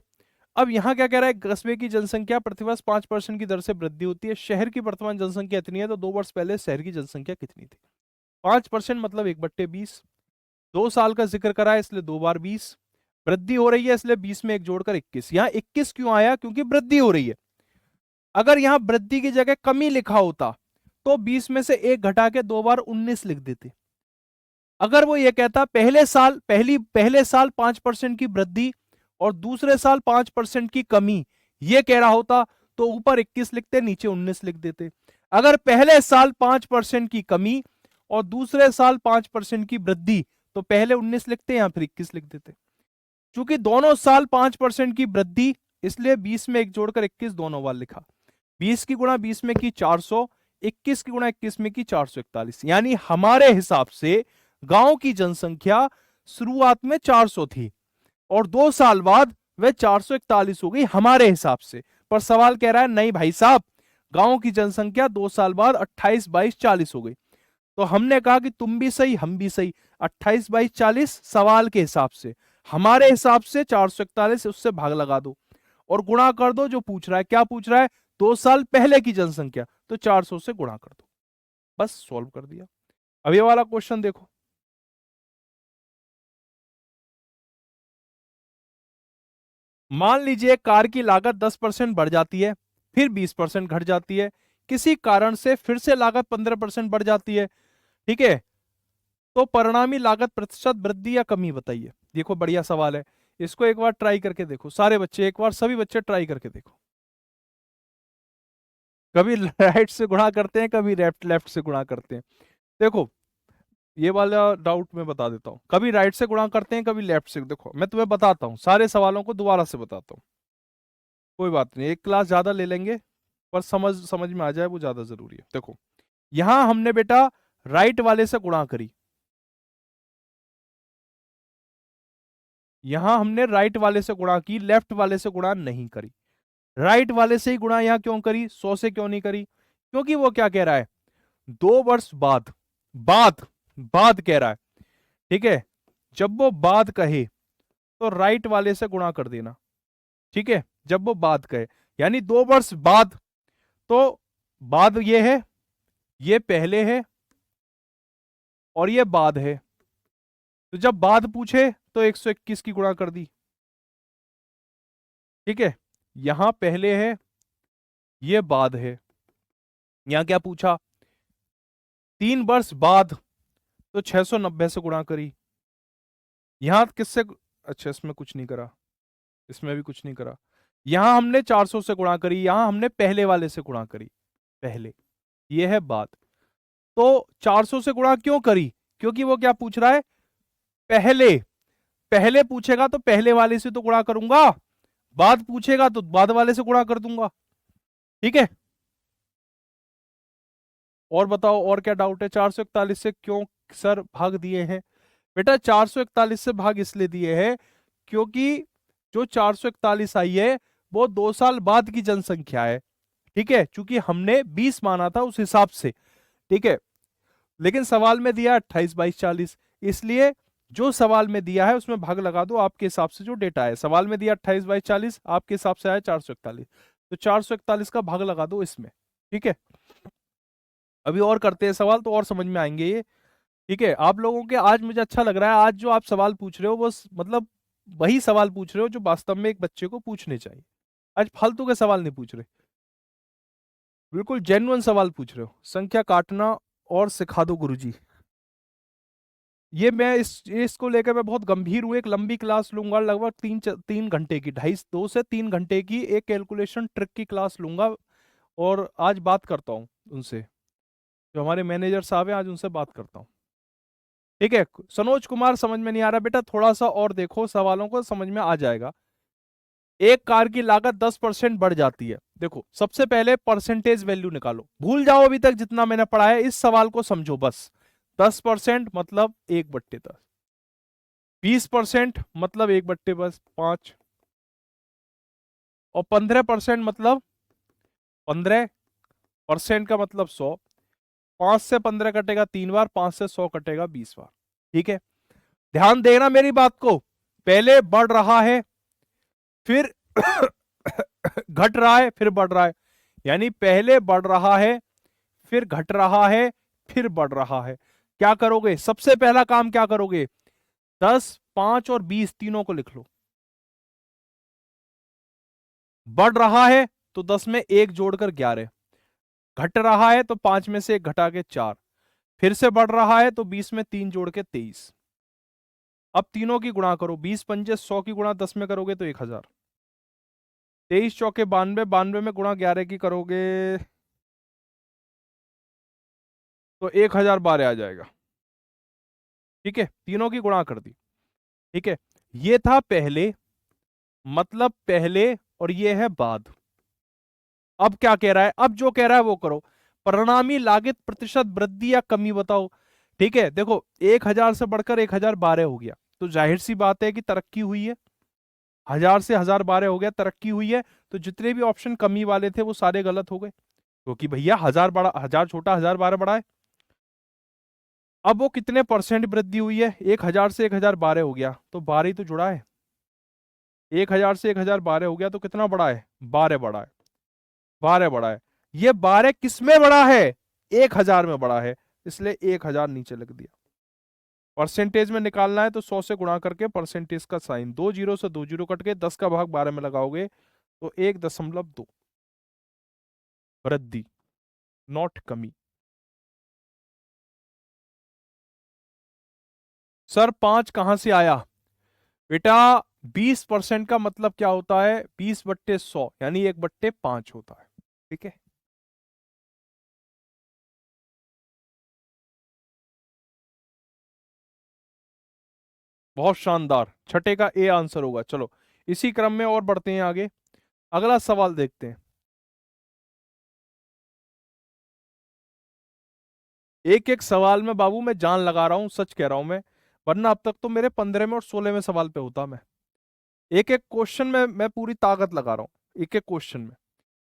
अब यहां क्या कह रहा है, कस्बे की जनसंख्या प्रतिवर्ष 5% की दर से वृद्धि होती है। शहर की वर्तमान जनसंख्या इतनी है, तो 2 वर्ष पहले शहर की जनसंख्या कितनी थी? 5% मतलब 1/20। 2 साल का जिक्र करा है इसलिए 2 बार 20। वृद्धि हो रही है इसलिए 20 में 1 जोड़कर 21। यहां 21 क्यों आया? क्योंकि वृद्धि हो रही है। अगर यहां वृद्धि की जगह कमी लिखा होता तो 20 में से 1 घटा के 2 बार 19 लिख देते। अगर वो ये कहता पहले साल 5% की वृद्धि और दूसरे साल 5% की कमी, ये कह रहा होता, तो ऊपर 21 लिखते, नीचे 19 लिख देते। अगर पहले साल 5% की कमी और दूसरे साल 5% की वृद्धि, तो पहले 19 लिखते या फिर 21 लिख देते। क्योंकि दोनों साल 5% की वृद्धि, इसलिए 20 में 1 जोड़कर 21 दोनों बार लिखा। 20 की गुणा 20 में की 400, 21 की गुणा 21 में की 441। यानी हमारे हिसाब से गांव की जनसंख्या शुरुआत में 400 थी और 2 साल बाद वह 441 हो गई हमारे हिसाब से। पर सवाल कह रहा है नहीं भाई साहब, गांव की जनसंख्या 2 साल बाद 28, 22, 40 हो गई। तो हमने कहा कि तुम भी सही हम भी सही, 28, 22, 40 सवाल के हिसाब से, हमारे हिसाब से 441, उससे भाग लगा दो और गुणा कर दो। जो पूछ रहा है, क्या पूछ रहा है? 2 साल पहले की जनसंख्या, तो 400 से गुणा कर दो, बस सॉल्व कर दिया। अब ये वाला क्वेश्चन देखो, मान लीजिए कार की लागत 10% बढ़ जाती है, फिर 20% घट जाती है, किसी कारण से फिर से लागत 15% बढ़ जाती है, ठीक है। तो परिणामी लागत प्रतिशत वृद्धि या कमी बताइए। देखो बढ़िया सवाल है, इसको एक बार ट्राई करके देखो सारे बच्चे, एक बार सभी बच्चे ट्राई करके देखो। कभी राइट से गुणा करते हैं, कभी लेफ्ट लेफ्ट से गुणा करते हैं। देखो ये वाला डाउट मैं बता देता हूँ, कभी राइट से गुणा करते हैं, कभी लेफ्ट से। देखो मैं तुम्हें बताता हूँ, सारे सवालों को दोबारा से बताता हूँ, कोई बात नहीं, एक क्लास ज्यादा ले लेंगे, पर समझ समझ में आ जाए वो ज्यादा जरूरी है। देखो यहां हमने बेटा राइट वाले से गुणा करी, यहां हमने राइट वाले से गुणा की, लेफ्ट वाले से गुणा नहीं करी। राइट वाले से ही गुणा यहां क्यों करी, 100 से क्यों नहीं करी? क्योंकि वो क्या कह रहा है, 2 वर्ष बाद, बाद बाद कह रहा है, ठीक है। जब वो बाद कहे तो राइट वाले से गुणा कर देना, ठीक है। जब वो बाद कहे यानी 2 वर्ष बाद, तो बाद ये है, ये पहले है और ये बाद है। तो जब बाद पूछे तो 121 की गुणा कर दी, ठीक है। यहां पहले है, ये बाद है। यहां क्या पूछा, 3 वर्ष बाद, तो 690 से गुणा करी। यहां किससे, अच्छा इसमें कुछ नहीं करा, इसमें भी कुछ नहीं करा। यहां हमने 400 से गुणा करी, यहां हमने पहले वाले से गुणा करी, पहले, ये है बाद। तो 400 से गुणा क्यों करी? क्योंकि वो क्या पूछ रहा है, पहले, पहले पूछेगा तो पहले वाले से तो गुणा करूंगा, बाद पूछेगा तो बाद वाले से गुणा कर दूंगा, ठीक है। और बताओ और क्या डाउट है? 441 से क्यों सर भाग दिए हैं? बेटा 441 से भाग इसलिए दिए हैं क्योंकि जो 441 आई है वो 2 साल बाद की जनसंख्या है, ठीक है। चूंकि हमने 20 माना था उस हिसाब से, ठीक है। लेकिन सवाल में दिया 28, 22, 40, इसलिए जो सवाल में दिया है उसमें भाग लगा दो आपके हिसाब से। जो डेटा है सवाल में दिया 28, 22, 40, आपके हिसाब से आया 441, तो 441 का भाग लगा दो इसमें, ठीक है। अभी और करते हैं सवाल तो और समझ में आएंगे ये। ठीक है, आप लोगों के आज मुझे अच्छा लग रहा है, आज जो आप सवाल पूछ रहे हो वो मतलब वही सवाल पूछ रहे हो जो वास्तव में एक बच्चे को पूछने चाहिए। आज फालतू के सवाल नहीं पूछ रहे, बिल्कुल जेन्युइन सवाल पूछ रहे हो। संख्या काटना और सिखा दो गुरुजी। ये मैं इसको लेकर मैं बहुत गंभीर हूँ। एक लंबी क्लास लूंगा, लगभग 3 घंटे की, 2 से 3 घंटे की एक कैलकुलेशन ट्रिक की क्लास लूंगा। और आज बात करता हूँ उनसे, जो हमारे मैनेजर साहब हैं, आज उनसे बात करता हूँ। ठीक है, सनोज कुमार समझ में नहीं आ रहा बेटा, थोड़ा सा और देखो सवालों को, समझ में आ जाएगा। एक कार की लागत 10% बढ़ जाती है। देखो सबसे पहले परसेंटेज वैल्यू निकालो, भूल जाओ अभी तक जितना मैंने पढ़ा है, इस सवाल को समझो बस। 10% मतलब 1/10, 20% मतलब 1/5, और 15% मतलब 15% का मतलब 100। 5 से 15 कटेगा 3 बार, 5 से 100 कटेगा 20 बार। ठीक है, ध्यान देना मेरी बात को। पहले बढ़ रहा है, फिर घट रहा है, फिर बढ़ रहा है। यानी पहले बढ़ रहा है, फिर घट रहा है, फिर बढ़ रहा है। क्या करोगे, सबसे पहला काम क्या करोगे, 10, 5 और 20 तीनों को लिख लो। बढ़ रहा है तो 10 में 1 जोड़कर 11, घट रहा है तो 5 में से 1 घटा के 4, फिर से बढ़ रहा है तो 20 में 3 जोड़ के 23। अब तीनों की गुणा करो, 20 पंजे 100 की गुणा 10 में करोगे तो 1000, 23 चौके 92, 92 में गुणा 11 की करोगे तो 1012 आ जाएगा। ठीक है, तीनों की गुणा कर दी। ठीक है, ये था पहले, मतलब पहले, और ये है बाद। अब क्या कह रहा है, अब जो कह रहा है वो करो। परिणामी लागत प्रतिशत वृद्धि या कमी बताओ। ठीक है, देखो 1000 से बढ़कर 1012 हो गया, तो जाहिर सी बात है कि तरक्की हुई है। 1000 से 1012 हो गया, तरक्की हुई है। तो जितने भी ऑप्शन कमी वाले थे वो सारे गलत हो गए, क्योंकि भैया 1000 बड़ा, 1000 छोटा, 1012 बड़ा है। अब वो कितने परसेंट वृद्धि हुई है, 1000 से 1012 हो गया तो 12 ही तो जुड़ा है। 1000 से 1012 हो गया तो कितना बड़ा है, 12 बड़ा है। 12 बड़ा है। ये 12 किस में बड़ा है, 1000 में बड़ा है, इसलिए 1000 नीचे लिख दिया। परसेंटेज में निकालना है तो 100 से गुणा करके परसेंटेज का साइन, 2 जीरो से 2 जीरो कट के 10 का भाग 12 में लगाओगे तो 1.2 वृद्धि, नॉट कमी। सर 5 कहां से आया बेटा, 20% का मतलब क्या होता है, 20/100 यानी 1/5 होता है। ठीक है, बहुत शानदार, छठे का ए आंसर होगा। चलो इसी क्रम में और बढ़ते हैं आगे, अगला सवाल देखते हैं। एक एक सवाल में बाबू मैं जान लगा रहा हूं, सच कह रहा हूं मैं, वरना अब तक तो मेरे 15वें और 16वें सवाल पे होता मैं। एक एक क्वेश्चन में मैं पूरी ताकत लगा रहा हूं, एक एक क्वेश्चन में।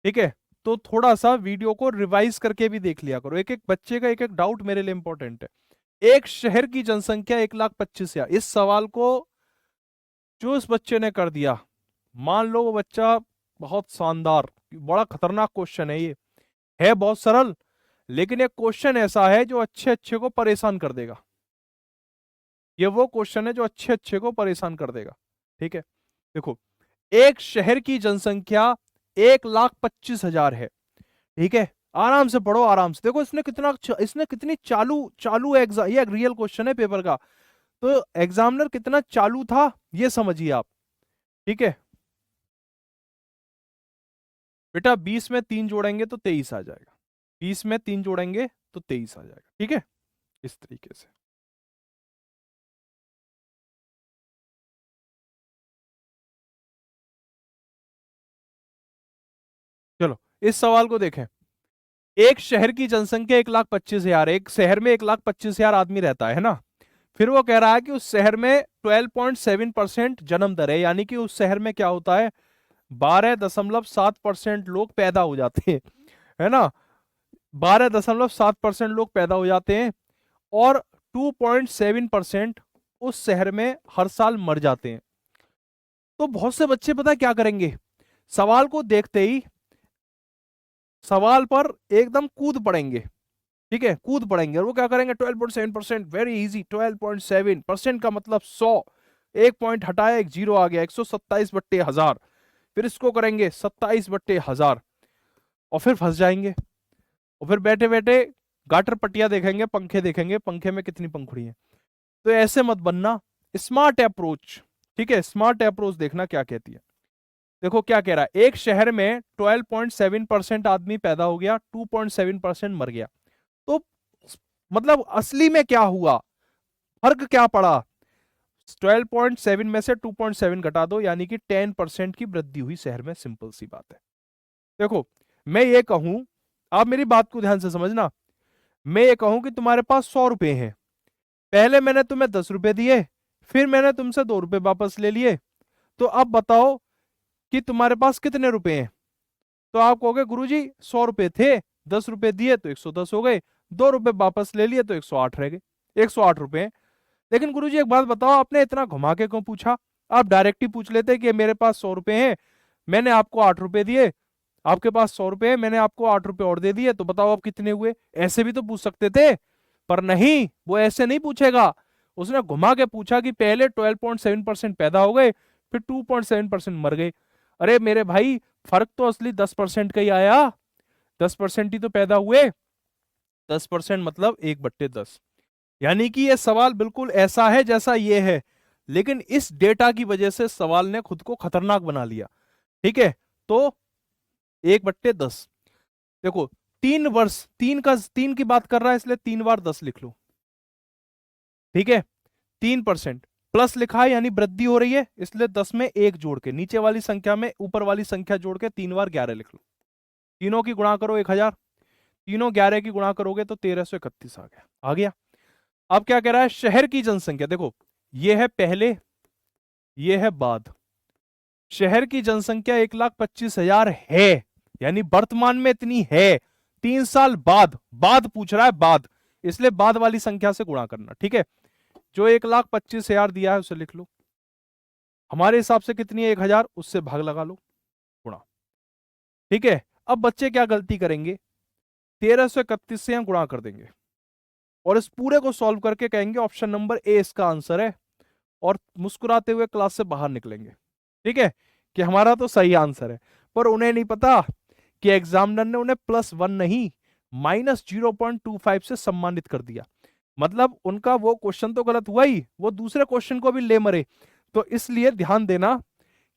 ठीक है, तो थोड़ा सा वीडियो को रिवाइज करके भी देख लिया करो, एक एक बच्चे का एक एक डाउट मेरे लिए इंपॉर्टेंट है। एक शहर की जनसंख्या 1,25,000, इस सवाल को जो इस बच्चे ने कर दिया, मान लो वो बच्चा बहुत शानदार, बड़ा खतरनाक क्वेश्चन है ये, है बहुत सरल, लेकिन एक क्वेश्चन ऐसा है जो अच्छे अच्छे को परेशान कर देगा। ये वो क्वेश्चन है जो अच्छे अच्छे को परेशान कर देगा। ठीक है, देखो एक शहर की जनसंख्या 1,25,000 है। ठीक है, आराम से पढ़ो, आराम से देखो, इसने कितनी चालू चालू एग्जाम, ये एक रियल क्वेश्चन है पेपर का, तो एग्जामिनर कितना चालू था ये समझिए आप। ठीक है बेटा, 20 में 3 जोड़ेंगे तो 23 आ जाएगा, 20 में 3 जोड़ेंगे तो 23 आ जाएगा। ठीक है, इस तरीके से। चलो इस सवाल को देखें। एक शहर की जनसंख्या 1,25,000, एक शहर में 1,25,000 आदमी रहता है ना। फिर वो कह रहा है कि उस शहर में 12.7% जन्म दर है, यानी कि उस शहर में क्या होता है, 12.7% लोग पैदा हो जाते हैं, है ना। 12.7% लोग पैदा हो जाते हैं, और 2.7% उस शहर में हर साल मर जाते हैं। तो बहुत से बच्चे पता है क्या करेंगे, सवाल को देखते ही सवाल पर एकदम कूद पड़ेंगे, ठीक है, कूद पड़ेंगे और वो क्या करेंगे 12.7%, वेरी इजी। 12.7% का मतलब 100, एक पॉइंट हटाया एक जीरो आ गया, 127/1000। फिर इसको करेंगे 27/1000 और फिर फंस जाएंगे। और फिर बैठे बैठे गाटर पट्टिया देखेंगे, पंखे देखेंगे, पंखे में कितनी पंखुड़ी है। तो ऐसे मत बनना, स्मार्ट अप्रोच। ठीक है, स्मार्ट अप्रोच देखना क्या कहती है। देखो क्या कह रहा है, एक शहर में 12.7% आदमी पैदा हो गया, 2.7% मर गया। तो मतलब असली में क्या हुआ, फर्क क्या पड़ा। 12.7 में से 2.7 घटा दो, यानी कि 10% की वृद्धि हुई शहर में। सिंपल सी बात है। देखो मैं ये कहूं, आप मेरी बात को ध्यान से समझना, मैं ये कहूं कि तुम्हारे पास 100 रुपए हैं, पहले मैंने तुम्हें 10 रुपए दिए, फिर मैंने तुमसे 2 रुपए वापस ले लिए, तो अब बताओ कि तुम्हारे पास कितने रुपए हैं। तो आप कहोगे गुरुजी 100 रुपए थे, 10 रुपए दिए तो 110 हो गए, 2 रुपए वापस ले लिए तो 108 रह गए, 108 रुपए हैं। लेकिन गुरुजी एक बात बताओ, आपने इतना घुमा के क्यों पूछा, आप डायरेक्ट ही पूछ लेते कि मेरे पास 100 रुपए हैं, मैंने आपको 8 रुपए दिए, आपके पास 100 रुपए हैं, मैंने आपको 8 रुपए और दे दिए, तो बताओ आप कितने हुए। ऐसे भी तो पूछ सकते थे, पर नहीं, वो ऐसे नहीं पूछेगा। उसने घुमा के पूछा कि पहले 12.7% पैदा हो गए, फिर 2.7% मर गए। अरे मेरे भाई, फर्क तो असली 10% का ही आया, 10% ही तो पैदा हुए। 10% मतलब 1/10। यानी कि यह सवाल बिल्कुल ऐसा है जैसा ये है, लेकिन इस डेटा की वजह से सवाल ने खुद को खतरनाक बना लिया। ठीक है, तो 1/10। देखो 3 वर्ष, 3 की बात कर रहा है, इसलिए 3 बार 10 लिख लो। ठीक है, 3% प्लस लिखा है, यानी वृद्धि हो रही है, इसलिए 10 में 1 जोड़ के नीचे वाली संख्या में ऊपर वाली संख्या जोड़ के 3 बार 11 लिख लो। तीनों की गुणा करो 1000, तीनों 11 की गुणा करोगे तो 1331 आ गया। अब क्या कह रहा है, शहर की जनसंख्या। देखो ये है पहले, ये है बाद। शहर की जनसंख्या 1,25,000 है, यानी वर्तमान में इतनी है। 3 साल बाद, बाद पूछ रहा है, बाद, इसलिए बाद वाली संख्या से गुणा करना। ठीक है, जो 1,25,000 दिया है उसे लिख लो, हमारे हिसाब से कितनी है 1000, उससे भाग लगा लो, गुणा। ठीक है, अब बच्चे क्या गलती करेंगे, 1331 से हम गुणा कर देंगे और इस पूरे को सॉल्व करके कहेंगे ऑप्शन नंबर ए इसका आंसर है, और मुस्कुराते हुए क्लास से बाहर निकलेंगे। ठीक है, कि हमारा तो सही आंसर है। पर उन्हें नहीं पता कि एग्जामिनर ने उन्हें +1 नहीं, -0.25 से सम्मानित कर दिया। मतलब उनका वो क्वेश्चन तो गलत हुआ ही, वो दूसरे क्वेश्चन को भी ले मरे। तो इसलिए ध्यान देना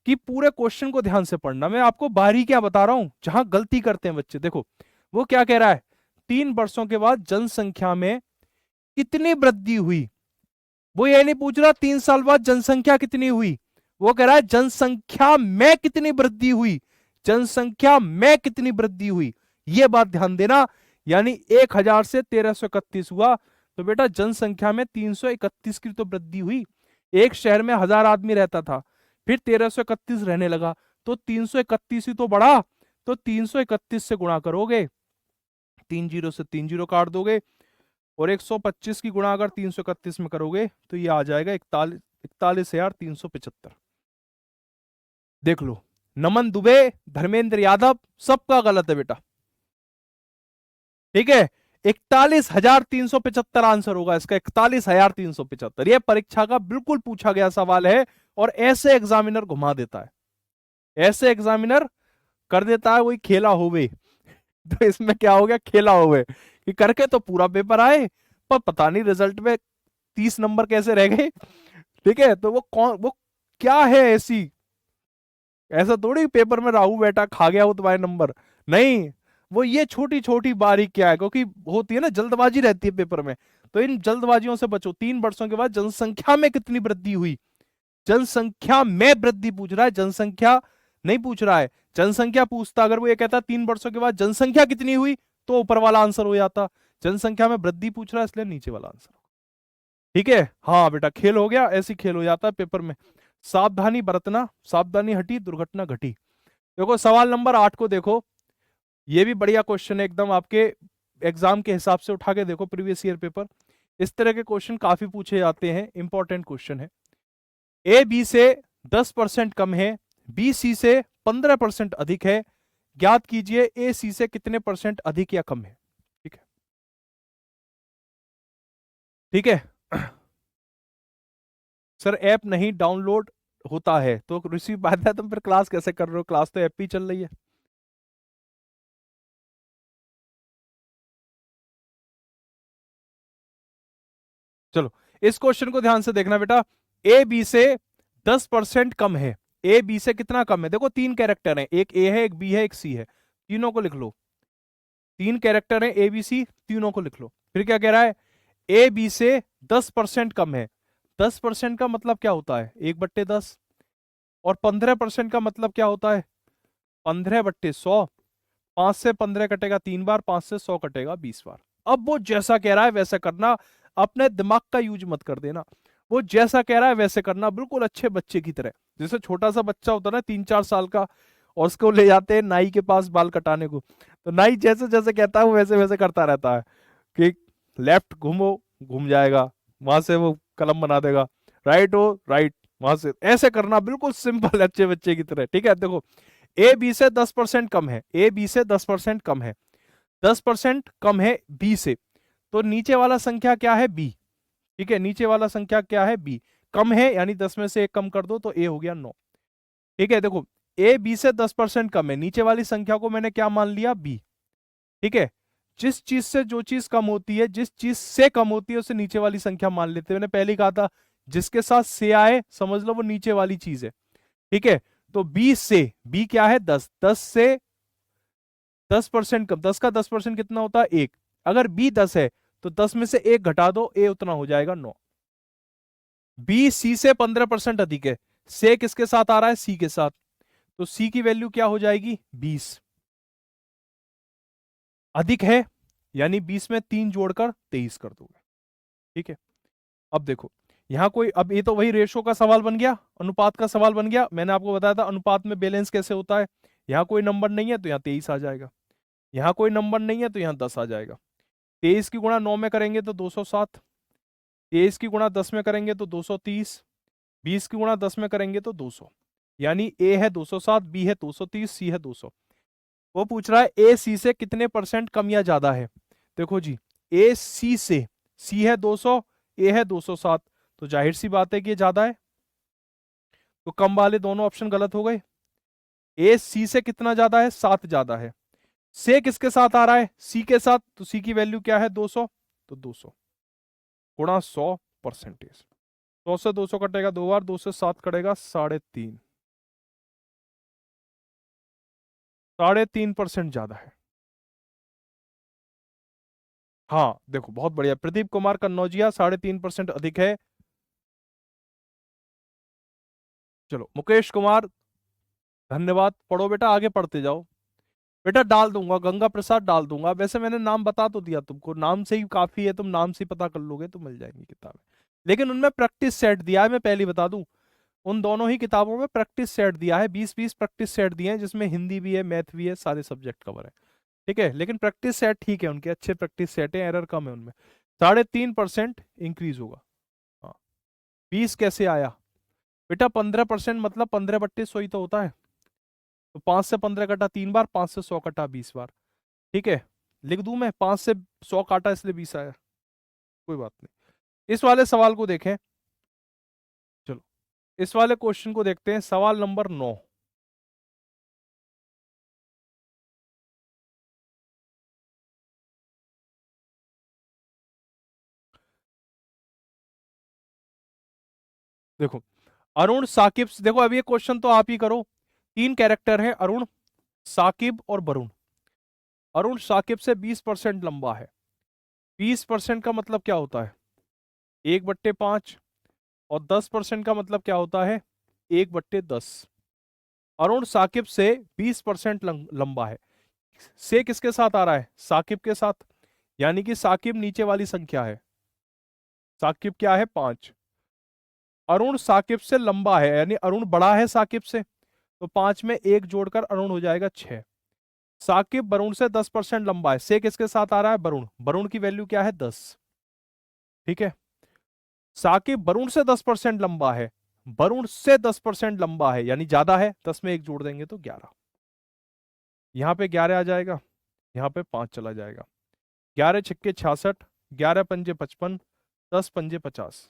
कि पूरे क्वेश्चन को ध्यान से पढ़ना। मैं आपको बारी क्या बता रहा हूं, जहां गलती करते हैं बच्चे। देखो वो क्या कह रहा है, 3 वर्षों के बाद जनसंख्या में कितनी वृद्धि हुई। वो ये नहीं पूछ रहा 3 साल बाद जनसंख्या कितनी हुई, वो कह रहा है जनसंख्या में कितनी वृद्धि हुई, जनसंख्या में कितनी वृद्धि हुई, ये बात ध्यान देना। यानी 1000 से 1331 हुआ, तो बेटा जनसंख्या में 331 की तो वृद्धि हुई। एक शहर में 1000 आदमी रहता था, फिर 1331 रहने लगा, तो 331 ही तो बढ़ा। तो 331 से गुणा करोगे, 3 जीरो से 3 जीरो काट दोगे, और 125 की गुणा अगर 331 में करोगे तो ये आ जाएगा 41,375। देख लो, नमन दुबे, धर्मेंद्र यादव, सबका गलत है बेटा। ठीक है, 41,375 आंसर होगा इसका, 41,375। यह परीक्षा का बिल्कुल पूछा गया सवाल है, और ऐसे एग्जामिनर घुमा देता है, ऐसे एग्जामिनर कर देता है वही खेला होवे। तो इसमें क्या हो गया, खेला होवे कि करके तो पूरा पेपर आए, पर पता नहीं रिजल्ट में 30 नंबर कैसे रह गए। ठीक है, तो वो क्या है ऐसी, ऐसा थोड़ी पेपर में राहु बेटा खा गया वो तुम्हारे नंबर, नहीं। वो ये छोटी छोटी बारीक क्या है, क्योंकि होती है ना, जल्दबाजी रहती है पेपर में, तो इन जल्दबाजियों से बचो। 3 वर्षों के बाद जनसंख्या में कितनी वृद्धि हुई, जनसंख्या में वृद्धि पूछ रहा है, जनसंख्या नहीं पूछ रहा है। जनसंख्या पूछता, अगर वो ये कहता 3 वर्षों के बाद जनसंख्या कितनी हुई, तो ऊपर वाला आंसर हो जाता। जनसंख्या में वृद्धि पूछ रहा है, इसलिए नीचे वाला आंसर। ठीक है, हाँ बेटा खेल हो गया, ऐसी खेल हो जाता है पेपर में। सावधानी बरतना, सावधानी हटी दुर्घटना घटी। देखो सवाल नंबर 8 को देखो, ये भी बढ़िया क्वेश्चन है एकदम, आपके एग्जाम के हिसाब से उठा के देखो प्रीवियस ईयर पेपर। इस तरह के क्वेश्चन काफी पूछे जाते हैं, इंपॉर्टेंट क्वेश्चन है। ए बी से 10% कम है, बी सी से 15% अधिक है, ज्ञात कीजिए ए सी से कितने % अधिक या कम है। ठीक है, ठीक है। सर ऐप नहीं डाउनलोड होता है तो रिसीव बात है, तुम फिर क्लास कैसे कर रहे हो? क्लास तो ऐप ही चल रही है। चलो इस क्वेश्चन को ध्यान से देखना बेटा। ए बी से 10% कम है। ए बी से कितना कम है? देखो तीन कैरेक्टर हैं, एक ए है, एक बी है, एक सी है। तीनों को लिख लो। तीन कैरेक्टर हैं ए बी सी, तीनों को लिख लो। फिर क्या कह रहा है? ए बी से 10% कम है। 10% का मतलब क्या होता है? 1/10। और 15% का मतलब क्या होता है? 15/100। 5 से 15 कटेगा 3 बार, 5 से 100 कटेगा 20 बार। अब वो जैसा कह रहा है वैसे करना, अपने दिमाग का यूज मत कर देना। वो जैसा कह रहा है वैसे करना, बिल्कुल अच्छे बच्चे की तरह। जैसे छोटा सा बच्चा होता है ना 3-4 साल का, और उसको ले जाते हैं नाई के पास बाल कटाने को, तो नाई जैसे जैसे कहता है वो वैसे वैसे करता रहता है कि लेफ्ट घूमो, घूम जाएगा, वहां से वो कलम बना देगा, राइट हो राइट, वहां से ऐसे करना, बिल्कुल सिंपल अच्छे बच्चे की तरह। ठीक है, देखो ए बी से 10% कम है, ए बी से 10% कम है, 10% कम है बी से, तो नीचे वाला संख्या क्या है? बी। ठीक है, नीचे वाला संख्या क्या है? बी। कम है यानी 10 में से एक कम कर दो तो ए हो गया 9। ठीक है, देखो ए बी से 10% कम है, नीचे वाली संख्या को मैंने क्या मान लिया? बी। ठीक है, जिस चीज से जो चीज कम होती है, जिस चीज से कम होती है उसे नीचे वाली संख्या मान लेते हैं। मैंने पहले ही कहा था जिसके साथ से आए समझ लो वो नीचे वाली चीज है। ठीक है, तो 20 से, बी क्या है? 10, 10 से 10% कम, 10 का 10% कितना होता है? 1। अगर बी 10 है तो 10 में से एक घटा दो, ए उतना हो जाएगा 9। बी सी से 15% अधिक है, से किसके साथ आ रहा है? सी के साथ, तो सी की वैल्यू क्या हो जाएगी? 20। अधिक है यानी 20 में 3 जोड़कर 23 कर दोगे। ठीक है, अब देखो यहां कोई, अब ये तो वही रेशो का सवाल बन गया, अनुपात का सवाल बन गया। मैंने आपको बताया था अनुपात में बैलेंस कैसे होता है। यहां कोई नंबर नहीं है तो यहां 23 आ जाएगा, यहां कोई नंबर नहीं है तो यहां 10 आ जाएगा। 23 की गुणा 9 में करेंगे तो 207, 23 की गुणा 10 में करेंगे तो 230, 20 की गुणा 10 में करेंगे तो 200। यानी ए है 207, बी है 230, सी है 200। वो पूछ रहा है ए सी से कितने परसेंट कम या ज्यादा है। देखो जी, ए सी से, सी है 200, ए है 207, तो जाहिर सी बात है कि ये ज्यादा है, तो कम वाले दोनों ऑप्शन गलत हो गए। ए सी से कितना ज्यादा है? 7 ज्यादा है। से किसके साथ आ रहा है? सी के साथ, तो सी की वैल्यू क्या है? 200, तो 200 गुणा 100%। 100 से 200 कटेगा 2 बार, 2 से 7 कटेगा 3.5, 3.5% ज्यादा है। हाँ देखो बहुत बढ़िया, प्रदीप कुमार कन्नौजिया 3.5% अधिक है। चलो मुकेश कुमार, धन्यवाद। पढ़ो बेटा, आगे पढ़ते जाओ। बेटा डाल दूंगा, गंगा प्रसाद डाल दूंगा, वैसे मैंने नाम बता तो दिया तुमको, नाम से ही काफी है, तुम नाम से ही पता कर लोगे तो मिल जाएंगी किताबें। लेकिन उनमें प्रैक्टिस सेट दिया है, मैं पहले ही बता दूं, उन दोनों ही किताबों में प्रैक्टिस सेट दिया है, 20-20 प्रैक्टिस सेट दिए हैं, जिसमें हिंदी भी है, मैथ भी है, सारे सब्जेक्ट कवर है। ठीक है, लेकिन प्रैक्टिस सेट ठीक है, उनके अच्छे प्रैक्टिस सेट है, एरर कम है उनमें। 3.5% इंक्रीज होगा। हाँ, 20 कैसे आया? बेटा 15% मतलब 15/100 ही तो होता है, तो 5 से 15 कटा 3 बार, 5 से 100 कटा 20 बार। ठीक है, लिख दूं मैं? 5 से 100 काटा इसलिए 20 आया, कोई बात नहीं। इस वाले सवाल को देखें। चलो इस वाले क्वेश्चन को देखते हैं, सवाल नंबर 9। देखो अरुण साकिब देखो अब ये क्वेश्चन तो आप ही करो। तीन कैरेक्टर हैं, अरुण, साकिब और वरुण। अरुण साकिब से 20% लंबा है। 20% का मतलब क्या होता है? 1/5। और 10% का मतलब क्या होता है? 1/10। अरुण साकिब से 20% लंबा है। से किसके साथ आ रहा है? साकिब के साथ, यानी कि साकिब नीचे वाली संख्या है। साकिब क्या है? 5। अरुण साकिब से लंबा है यानी अरुण बड़ा है साकिब से, तो 5 में एक जोड़कर अरुण हो जाएगा 6। साकिब वरुण से 10% लंबा है, से किसके साथ आ रहा है? वरुण, वरुण की वैल्यू क्या है? 10। ठीक है, साकिब वरुण से 10% लंबा है, वरुण से 10% लंबा है यानी ज्यादा है, 10 में एक जोड़ देंगे तो 11। यहां पे 11 आ जाएगा, यहाँ पे 5 चला जाएगा। 11 छक्के 66, 11 पंजे 55, 10 पंजे 50।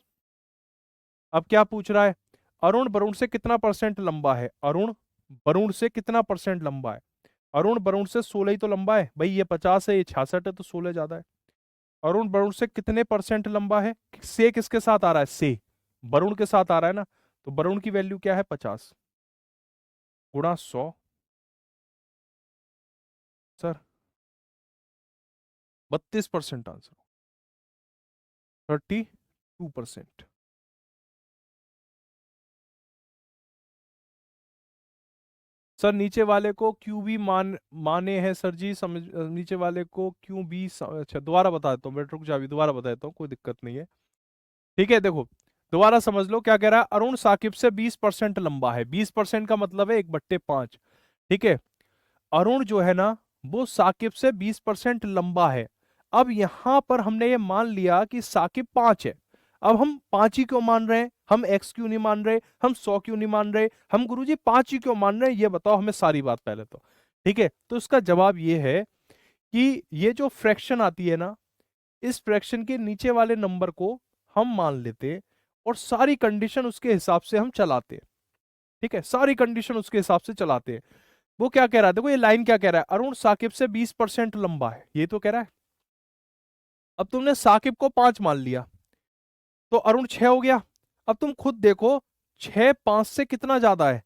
अब क्या पूछ रहा है, अरुण वरुण से कितना परसेंट लंबा है, अरुण वरुण से कितना परसेंट लंबा है, अरुण वरुण से 16 ही तो लंबा है भाई, ये 50 है ये 66 है, तो 16 ज्यादा है। अरुण वरुण से कितने परसेंट लंबा है, से किसके साथ आ रहा है, से वरुण के साथ आ रहा है ना, तो वरुण की वैल्यू क्या है 50 गुणा 100। Sir 32% answer, 32%। सर नीचे वाले को क्यों भी माने हैं सर जी, समझ नीचे वाले को क्यों भी अच्छा दोबारा बता देता हूँ, मैं रुक जा अभी दोबारा बता देता हूँ, कोई दिक्कत नहीं है। ठीक है देखो, दोबारा समझ लो क्या कह रहा है, अरुण साकिब से 20% लंबा है, 20% का मतलब है 1/5। ठीक है, अरुण जो है ना वो साकिब से 20% लंबा है। अब यहां पर हमने ये मान लिया कि साकिब 5 है। अब हम 5 ही क्यों मान रहे हैं, हम x क्यों नहीं मान रहे, हम 100 क्यों नहीं मान रहे, हम गुरुजी 5 ही क्यों मान रहे हैं, ये बताओ हमें सारी बात पहले तो। ठीक है, तो इसका जवाब ये है कि ये जो फ्रैक्शन आती है ना, इस फ्रैक्शन के नीचे वाले नंबर को हम मान लेते और सारी कंडीशन उसके हिसाब से हम चलाते। ठीक है, सारी कंडीशन उसके हिसाब से चलाते हैं। वो क्या कह रहा है, देखो ये लाइन क्या कह रहा है, अरुण साकिब से 20% लंबा है, ये तो कह रहा है। अब तुमने साकिब को 5 मान लिया तो अरुण 6 हो गया। अब तुम खुद देखो 6 5 से कितना ज्यादा है,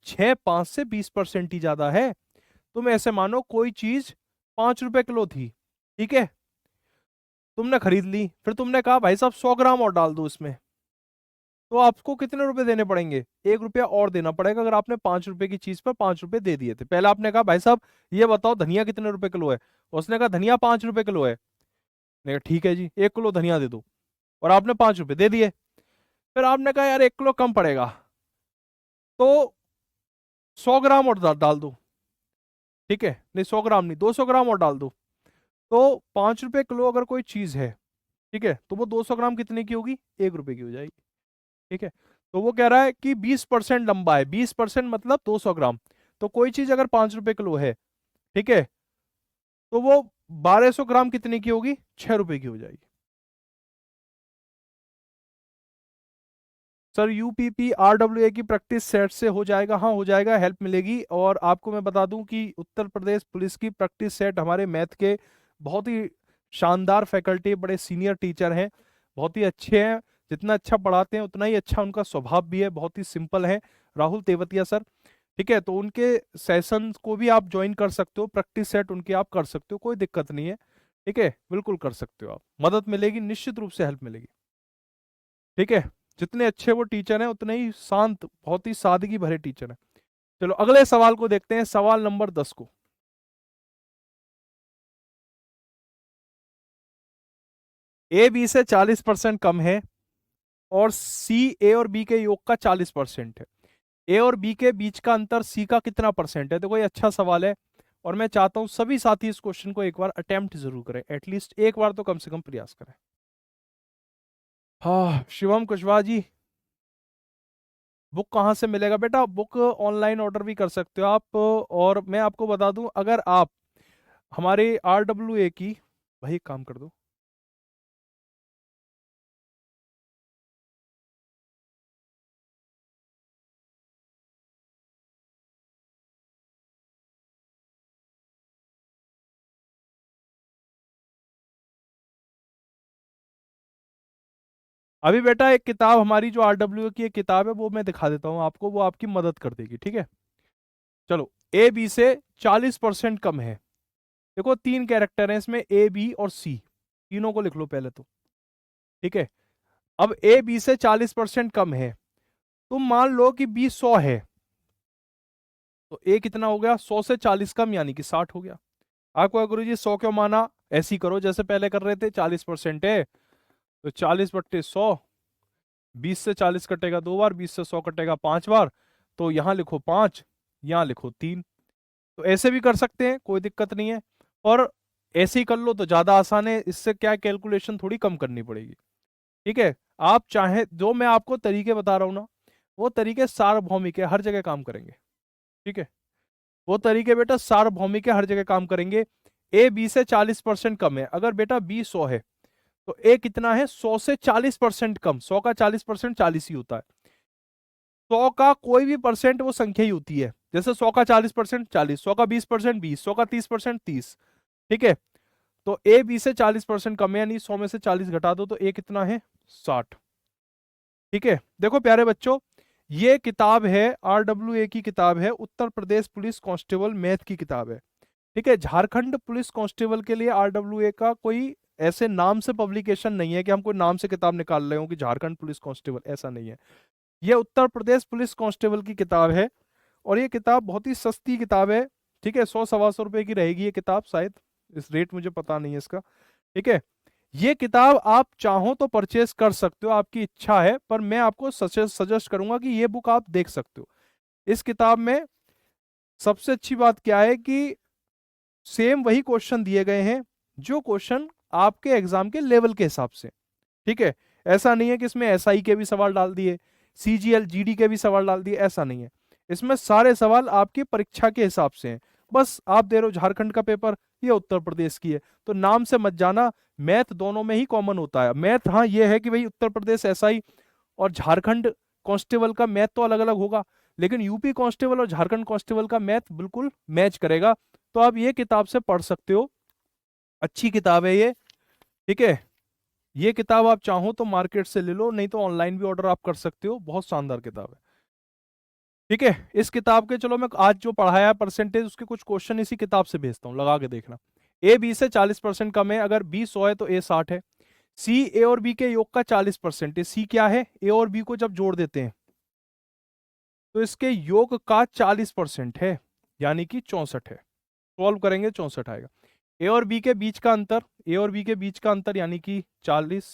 6 5 से 20% ही ज्यादा है। तुम ऐसे मानो कोई चीज 5 रुपए किलो थी, ठीक है, तुमने खरीद ली, फिर तुमने कहा भाई साहब 100 ग्राम और डाल दो इसमें, तो आपको कितने रुपए देने पड़ेंगे, 1 रुपया और देना पड़ेगा, अगर आपने 5 रुपए की चीज पर 5 रुपए दे दिए थे। पहले आपने कहा भाई साहब ये बताओ धनिया कितने रुपए किलो है, उसने कहा धनिया 5 रुपए किलो है, मैंने कहा ठीक है जी 1 किलो धनिया दे दो, और आपने 5 रुपए दे दिए। फिर आपने कहा यार 1 किलो कम पड़ेगा, तो 100 ग्राम और डाल दो, ठीक है, नहीं 100 ग्राम नहीं 200 ग्राम और डाल दो। तो 5 रुपए किलो अगर कोई चीज है, ठीक है, तो वो 200 ग्राम कितने की होगी, 1 रुपए की हो जाएगी। ठीक है, तो वो कह रहा है कि 20% लंबा है, 20% मतलब 200 ग्राम। तो कोई चीज अगर 5 रुपए किलो है, ठीक है, तो वो 1200 ग्राम कितने की होगी, 6 रुपए की हो जाएगी। सर यूपीपी आरडब्ल्यूए की प्रैक्टिस सेट से हो जाएगा, हाँ हो जाएगा, हेल्प मिलेगी। और आपको मैं बता दूं कि उत्तर प्रदेश पुलिस की प्रैक्टिस सेट हमारे मैथ के बहुत ही शानदार फैकल्टी, बड़े सीनियर टीचर हैं, बहुत ही अच्छे हैं, जितना अच्छा पढ़ाते हैं उतना ही अच्छा उनका स्वभाव भी है, बहुत ही सिंपल है, राहुल तेवतिया सर। ठीक है, तो उनके सेशन को भी आप ज्वाइन कर सकते हो, प्रैक्टिस सेट उनके आप कर सकते हो, कोई दिक्कत नहीं है। ठीक है, बिल्कुल कर सकते हो आप, मदद मिलेगी, निश्चित रूप से हेल्प मिलेगी। ठीक है, जितने अच्छे वो टीचर हैं उतने ही शांत, बहुत ही सादगी भरे टीचर हैं। चलो अगले सवाल को देखते हैं, सवाल नंबर 10 को। ए बी से 40% कम है और सी ए और बी के योग का 40% है। ए और बी के बीच का अंतर सी का कितना परसेंट है, देखो ये अच्छा सवाल है, और मैं चाहता हूं सभी साथी इस क्वेश्चन को एक बार अटेम्प्ट जरूर करें, एटलीस्ट एक बार तो कम से कम प्रयास करें। हाँ शिवम कुशवाहा जी, बुक कहाँ से मिलेगा बेटा, बुक ऑनलाइन ऑर्डर भी कर सकते हो आप। और मैं आपको बता दूं, अगर आप हमारे आरडब्ल्यूए की, भाई एक काम कर दो, अभी बेटा एक किताब हमारी जो आरडब्ल्यू की एक किताब है वो मैं दिखा देता हूँ आपको, वो आपकी मदद कर देगी। ठीक है, चलो ए बी से 40% कम है, देखो 3 कैरेक्टर हैं इसमें, ए बी और सी, तीनों को लिख लो पहले तो। ठीक है, अब ए बी से 40% कम है, तुम मान लो कि बी 100 है, तो ए कितना हो गया, 100 से 40 कम यानी कि 60 हो गया। आपको गुरु जी 100 क्यों माना, ऐसी करो जैसे पहले कर रहे थे, 40% है तो 40/100, 20 से 40 कटेगा 2 बार, 20 से 100 कटेगा 5 बार, तो यहां लिखो 5, यहां लिखो 3। तो ऐसे भी कर सकते हैं, कोई दिक्कत नहीं है, और ऐसे ही कर लो तो ज्यादा आसान है, इससे क्या कैलकुलेशन थोड़ी कम करनी पड़ेगी। ठीक है, आप चाहे जो मैं आपको तरीके बता रहा हूं ना, वो तरीके सार्वभौमिक है, हर जगह काम करेंगे। ठीक है, वो तरीके बेटा सार्वभौमिक है, हर जगह काम करेंगे। ए बी से 40% कम है, अगर बेटा बी 100 है तो ए कितना है, 100 से 40% कम। 100 का 40% 40 ही होता है। 100 का कोई भी परसेंट वो संख्या ही होती है। जैसे 100 का 40% 40, 100 का 20% 20, 100 का 30% 30। ठीक है, तो ए बी से 40% कम है, यानी 100 में से 40 घटा दो तो ए कितना है, 60। ठीक है, देखो प्यारे बच्चों, ये किताब है RWA की किताब है, Uttar Pradesh police constable math की किताब है। ठीक है, झारखंड पुलिस कांस्टेबल के लिए RWA का कोई ऐसे नाम से पब्लिकेशन नहीं है कि हम कोई नाम से किताब निकाल रहे हो कि झारखंड पुलिस कांस्टेबल, ऐसा नहीं है। ये उत्तर प्रदेश पुलिस कांस्टेबल की किताब है, और ये किताब बहुत ही सस्ती किताब है। ठीक है, 100-125 रुपए की रहेगी ये किताब शायद, इस रेट मुझे पता नहीं है इसका। ठीक है, ये किताब आप चाहो तो परचेस कर सकते हो, आपकी इच्छा है, पर मैं आपको सजेस्ट करूंगा कि ये बुक आप देख सकते हो। इस किताब में सबसे अच्छी बात क्या है कि सेम वही क्वेश्चन दिए गए हैं जो क्वेश्चन आपके एग्जाम के लेवल के हिसाब से। ठीक है, ऐसा नहीं है कि इसमें एसआई के भी सवाल डाल दिए, सीजीएल जीडी के भी सवाल डाल दिए, ऐसा नहीं है। इसमें सारे सवाल आपकी परीक्षा के हिसाब से हैं। बस आप दे रहे हो झारखंड का पेपर, ये उत्तर प्रदेश की है, तो नाम से मत जाना, मैथ दोनों में ही कॉमन होता है। मैथ हाँ ये है कि भाई उत्तर प्रदेश एसआई और झारखंड कांस्टेबल का मैथ तो अलग अलग होगा, लेकिन यूपी कांस्टेबल और झारखंड कांस्टेबल का मैथ बिल्कुल मैच करेगा। तो आप ये किताब से पढ़ सकते हो, अच्छी किताब है ये। ठीक है, ये किताब आप चाहो तो मार्केट से ले लो, नहीं तो ऑनलाइन भी ऑर्डर आप कर सकते हो, बहुत शानदार किताब है। ठीक है, इस किताब के चलो मैं आज जो पढ़ाया परसेंटेज उसके कुछ क्वेश्चन इसी किताब से भेजता हूँ, लगा के देखना। ए बी से 40% कम है, अगर बी 100 है तो ए 60 है। सी ए और बी के योग का 40% है। सी क्या है, ए और बी को जब जोड़ देते हैं तो इसके योग का 40% है, यानी कि 64 है। सॉल्व करेंगे 64 आएगा। ए और बी के बीच का अंतर, ए और बी के बीच का अंतर यानी कि 40।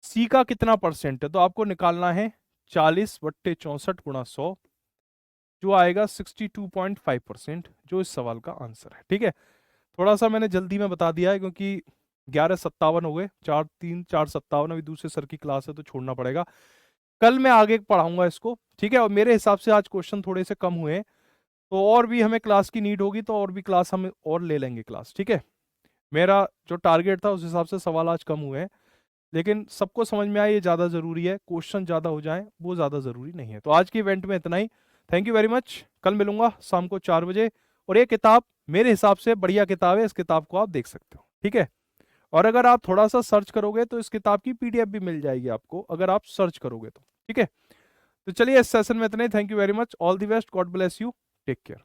सी का कितना परसेंट है, तो आपको निकालना है 40/64 गुणा 100, जो आएगा 62.5%, जो इस सवाल का आंसर है। ठीक है, थोड़ा सा मैंने जल्दी में बता दिया है क्योंकि 11:57 हो गए, 4:57, अभी दूसरे सर की क्लास है तो छोड़ना पड़ेगा। कल मैं आगे पढ़ाऊंगा इसको। ठीक है, और मेरे हिसाब से आज क्वेश्चन थोड़े से कम हुए हैं, तो और भी हमें क्लास की नीड होगी तो और भी क्लास हम और ले लेंगे क्लास। ठीक है, मेरा जो टारगेट था उस हिसाब से सवाल आज कम हुए हैं, लेकिन सबको समझ में आए ये ज़्यादा ज़रूरी है, क्वेश्चन ज़्यादा हो जाए वो ज़्यादा ज़रूरी नहीं है। तो आज की इवेंट में इतना ही। थैंक यू वेरी मच, कल मिलूंगा शाम को 4 बजे। और ये किताब मेरे हिसाब से बढ़िया किताब है, इस किताब को आप देख सकते हो। ठीक है, और अगर आप थोड़ा सा सर्च करोगे तो इस किताब की पीडीएफ भी मिल जाएगी आपको, अगर आप सर्च करोगे तो। ठीक है, तो चलिए इस सेशन में इतना ही। Thank you very much, all the best, God bless you, take care.